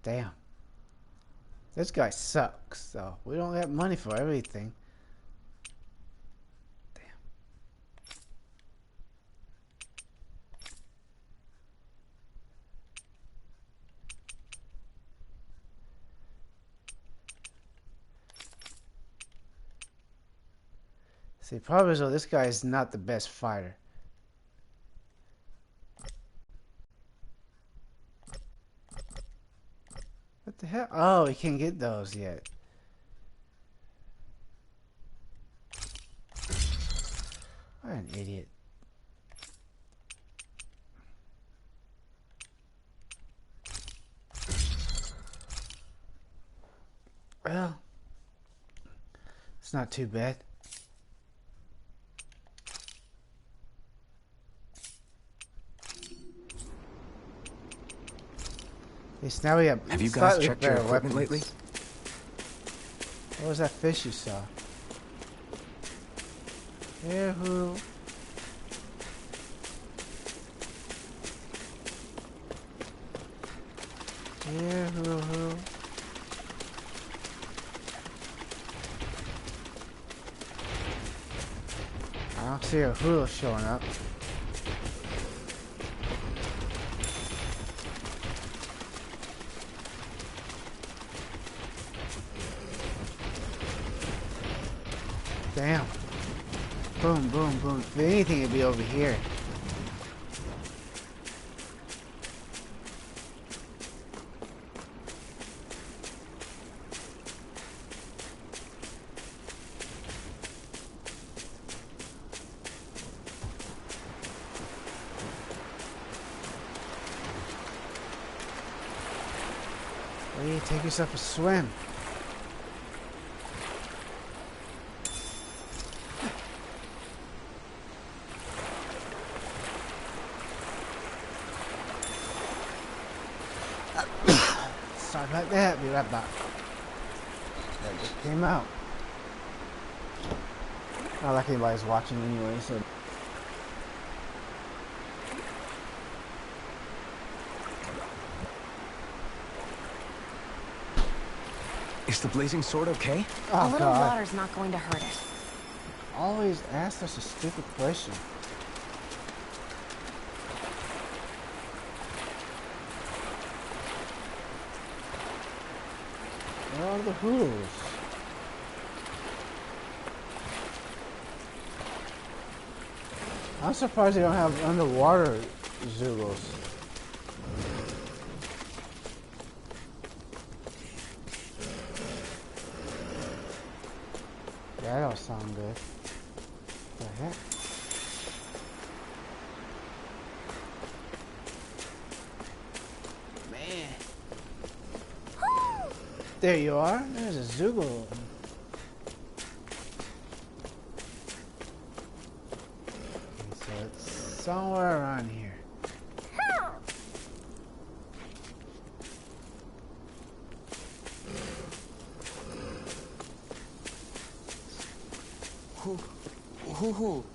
S1: damn. This guy sucks, though. We don't have money for everything. Damn. See, problem is, though, this guy is not the best fighter. The hell? Oh, we can't get those yet. What an idiot. Well, it's not too bad. At least now we have.
S5: Have you guys checked your equipment lately?
S1: What was that fish you saw? Yahoo! Yahoo! I don't see a Hulu showing up. Damn. Boom, boom, boom. If anything, it'd be over here. Hey, take yourself a swim. Sorry about that. Be right back. That just came out. Not like anybody's watching anyway, so.
S5: Is the blazing sword okay?
S1: Oh,
S9: a little
S1: God.
S9: water's not going to hurt it.
S1: Always ask us a stupid question. Where are the Hoodles? I'm surprised they don't have underwater Zoogles. Yeah, that don't sound good. What the heck? Man. There you are. There's a Zoogle. Okay, so it's somewhere around here.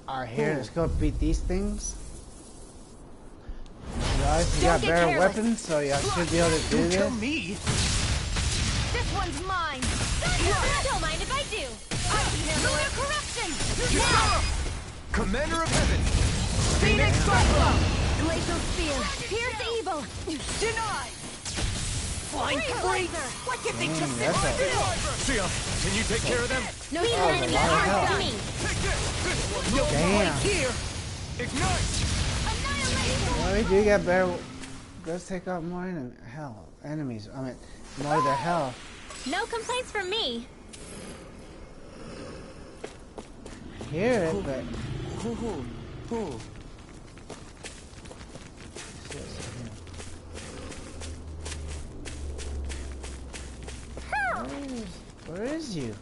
S1: Alright, here, let's go beat these things. You guys, you got better weapons, so y'all should be able to do this.
S2: Me?
S4: This one's mine. Don't mind if I do. I can handle it. Corruption.
S5: Commander of Heaven!
S4: Phoenix Cyclone. Glacial Spear. Pierce evil. Denied.
S2: Flying free!
S4: What you think
S1: Dang,
S4: of
S1: that's
S4: this?
S5: Sia, can you take care of them?
S4: No
S1: Oh,
S4: enemy
S1: a lot of
S4: hard to
S1: help.
S4: me.
S5: Take this! No
S1: Damn.
S5: fight here! Ignite!
S1: Well, we do get better. Let's take out more enemies. I mean, more of their health.
S8: No complaints from me.
S1: Hear it, but. Where is you?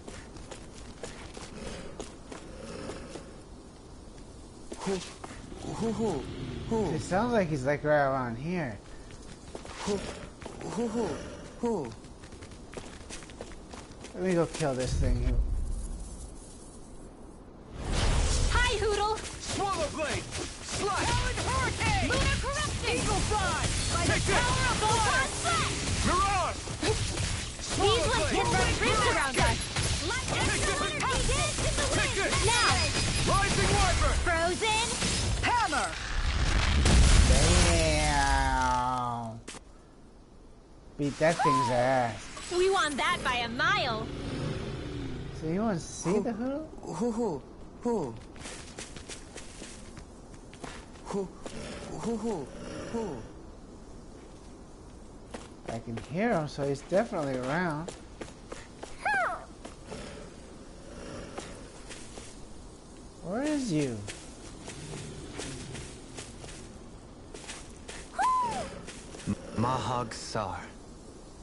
S1: It sounds like he's like right around here. Let me go kill this thing.
S8: Hi, Hoodle.
S5: Swallow Blade! Slide!
S4: Hurricane. Lunar corruption. Eagle fly. By the
S5: Take
S4: power
S5: this.
S4: of the one flesh.
S5: Mirage!
S8: These ones can run rings around us.
S4: Let everyone dance in the
S5: Take
S4: wind.
S5: this!
S8: Now,
S5: Rising Wyvern!
S8: Frozen.
S4: Hammer.
S1: Damn. Beat that thing's ass.
S8: We won that by a mile.
S1: So you want to see the Hoodle? I can hear him, so he's definitely around. Where is you?
S6: Mahag Sar,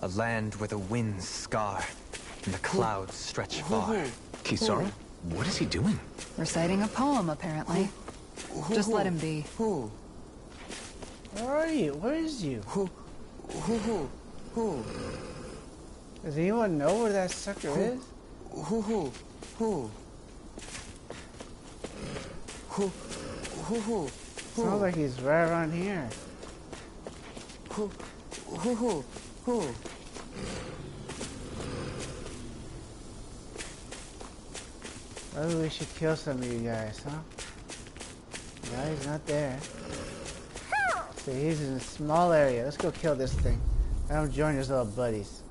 S6: a land where the winds scar and the clouds stretch far.
S5: Kisara? What is he doing?
S7: Reciting a poem, apparently. Just let him be.
S1: Where are you? Where is you? Does anyone know where that sucker is? Sounds like he's right around here. Maybe we should kill some of you guys, huh? No, he's not there. So he's in a small area. Let's go kill this thing. Let him join his little buddies.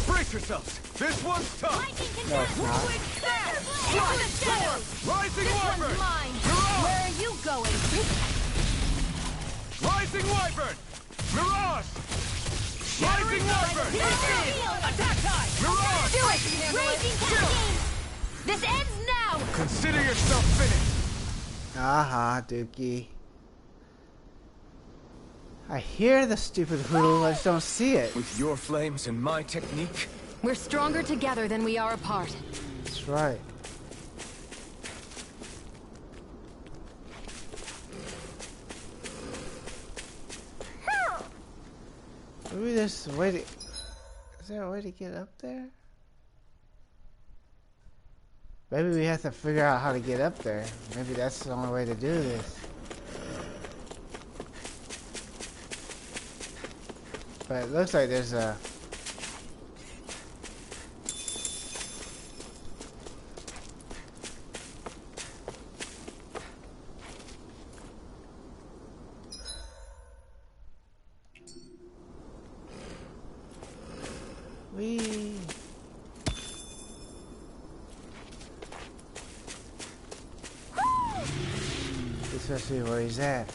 S3: Brace yourselves! This one's tough!
S1: No, it's not.
S3: Rising Wyvern!
S9: Where are you going?
S3: Rising Wyvern! Mirage! Rising Wyvern!
S9: Attack time!
S3: Mirage!
S9: Do it! Raging Cascade! This ends now!
S3: Consider yourself finished!
S1: Aha, Dookie. I hear the stupid hoodoo, I just don't see it.
S5: With your flames and my technique?
S9: We're stronger together than we are apart.
S1: That's right. Maybe there's a way to... Is there a way to get up there? Maybe we have to figure out how to get up there. Maybe that's the only way to do this. But it looks like there's a... Whee! This must be where he's at.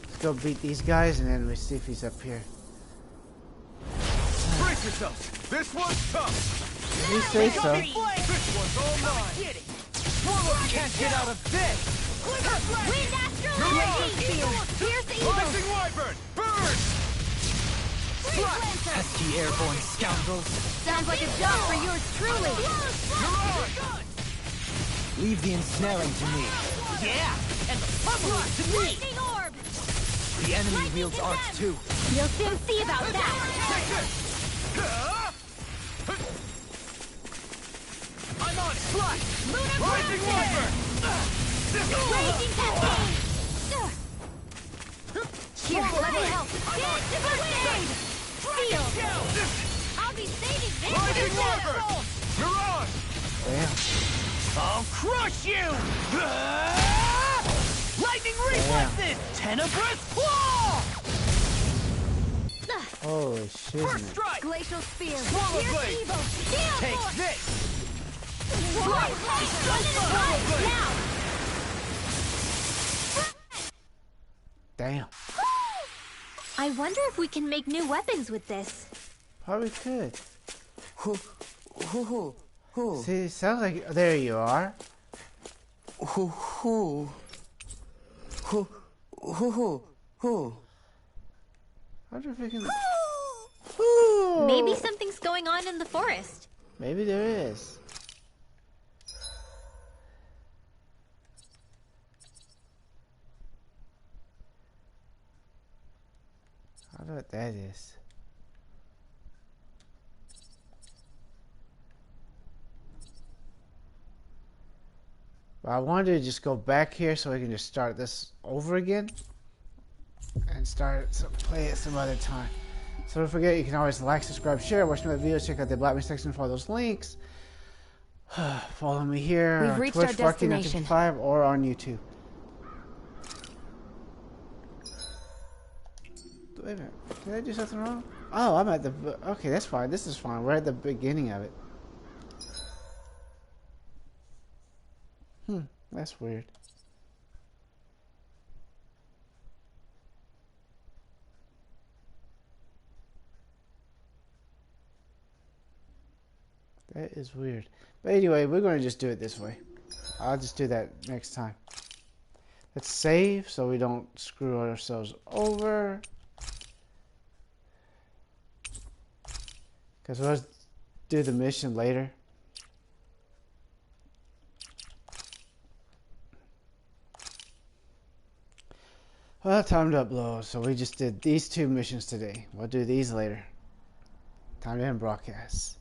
S1: Let's go beat these guys and then we see if he's up here.
S3: Brace yourselves! This one's tough!
S1: You say so.
S3: This one's all mine!
S6: Warlock can't get out of this!
S8: Wind Astral
S3: Mirage!
S8: Pierce Evil!
S3: Rising Wyvern! Burn!
S6: Pesky airborne scoundrels!
S9: Sounds like a job for yours truly.
S3: Mirage!
S6: Leave the ensnaring to me.
S2: Yeah, and the pummeling to me.
S8: Lightning Orb!
S6: The enemy wields arts too.
S8: You'll soon see about that!
S3: Take this!
S2: I'm on slot.
S8: Lunar
S3: Rising
S8: Blaster!
S3: Wyvern!
S8: Raging Cascade!
S9: Here, let me help.
S8: Dance to Crusade! Seal! I'll be saving this
S3: Rising
S8: for
S3: Wyvern! Mirage!
S1: Damn.
S2: I'll crush you! Lightning reflexes! Tenebrous claw!
S1: Holy shit.
S2: First strike!
S9: Glacial Spear.
S3: Swallow
S8: Pierce
S3: blade!
S8: Evil! Steel
S2: Take
S8: Force!
S2: this!
S8: Right, now!
S1: Damn.
S8: I wonder if we can make new weapons with this.
S1: Probably could. See, it sounds like... There you are. I wonder if we can...
S8: Maybe something's going on in the forest.
S1: Maybe there is. I don't know what that is. But I wanted to just go back here so we can just start this over again and play it some other time. So don't forget, you can always like, subscribe, share, watch my videos, check out the Black Me section for all those links. Follow me here
S9: We've
S1: on
S9: reached
S1: Twitch,
S9: our destination.
S1: Farking955, or on YouTube. Wait a minute, did I do something wrong? Oh, I'm at the... Okay, that's fine, this is fine. We're at the beginning of it. That's weird. That is weird. But anyway, we're going to just do it this way. I'll just do that next time. Let's save so we don't screw ourselves over. Because we'll do the mission later. Well, time to upload. So we just did these 2 missions today. We'll do these later. Time to end broadcast.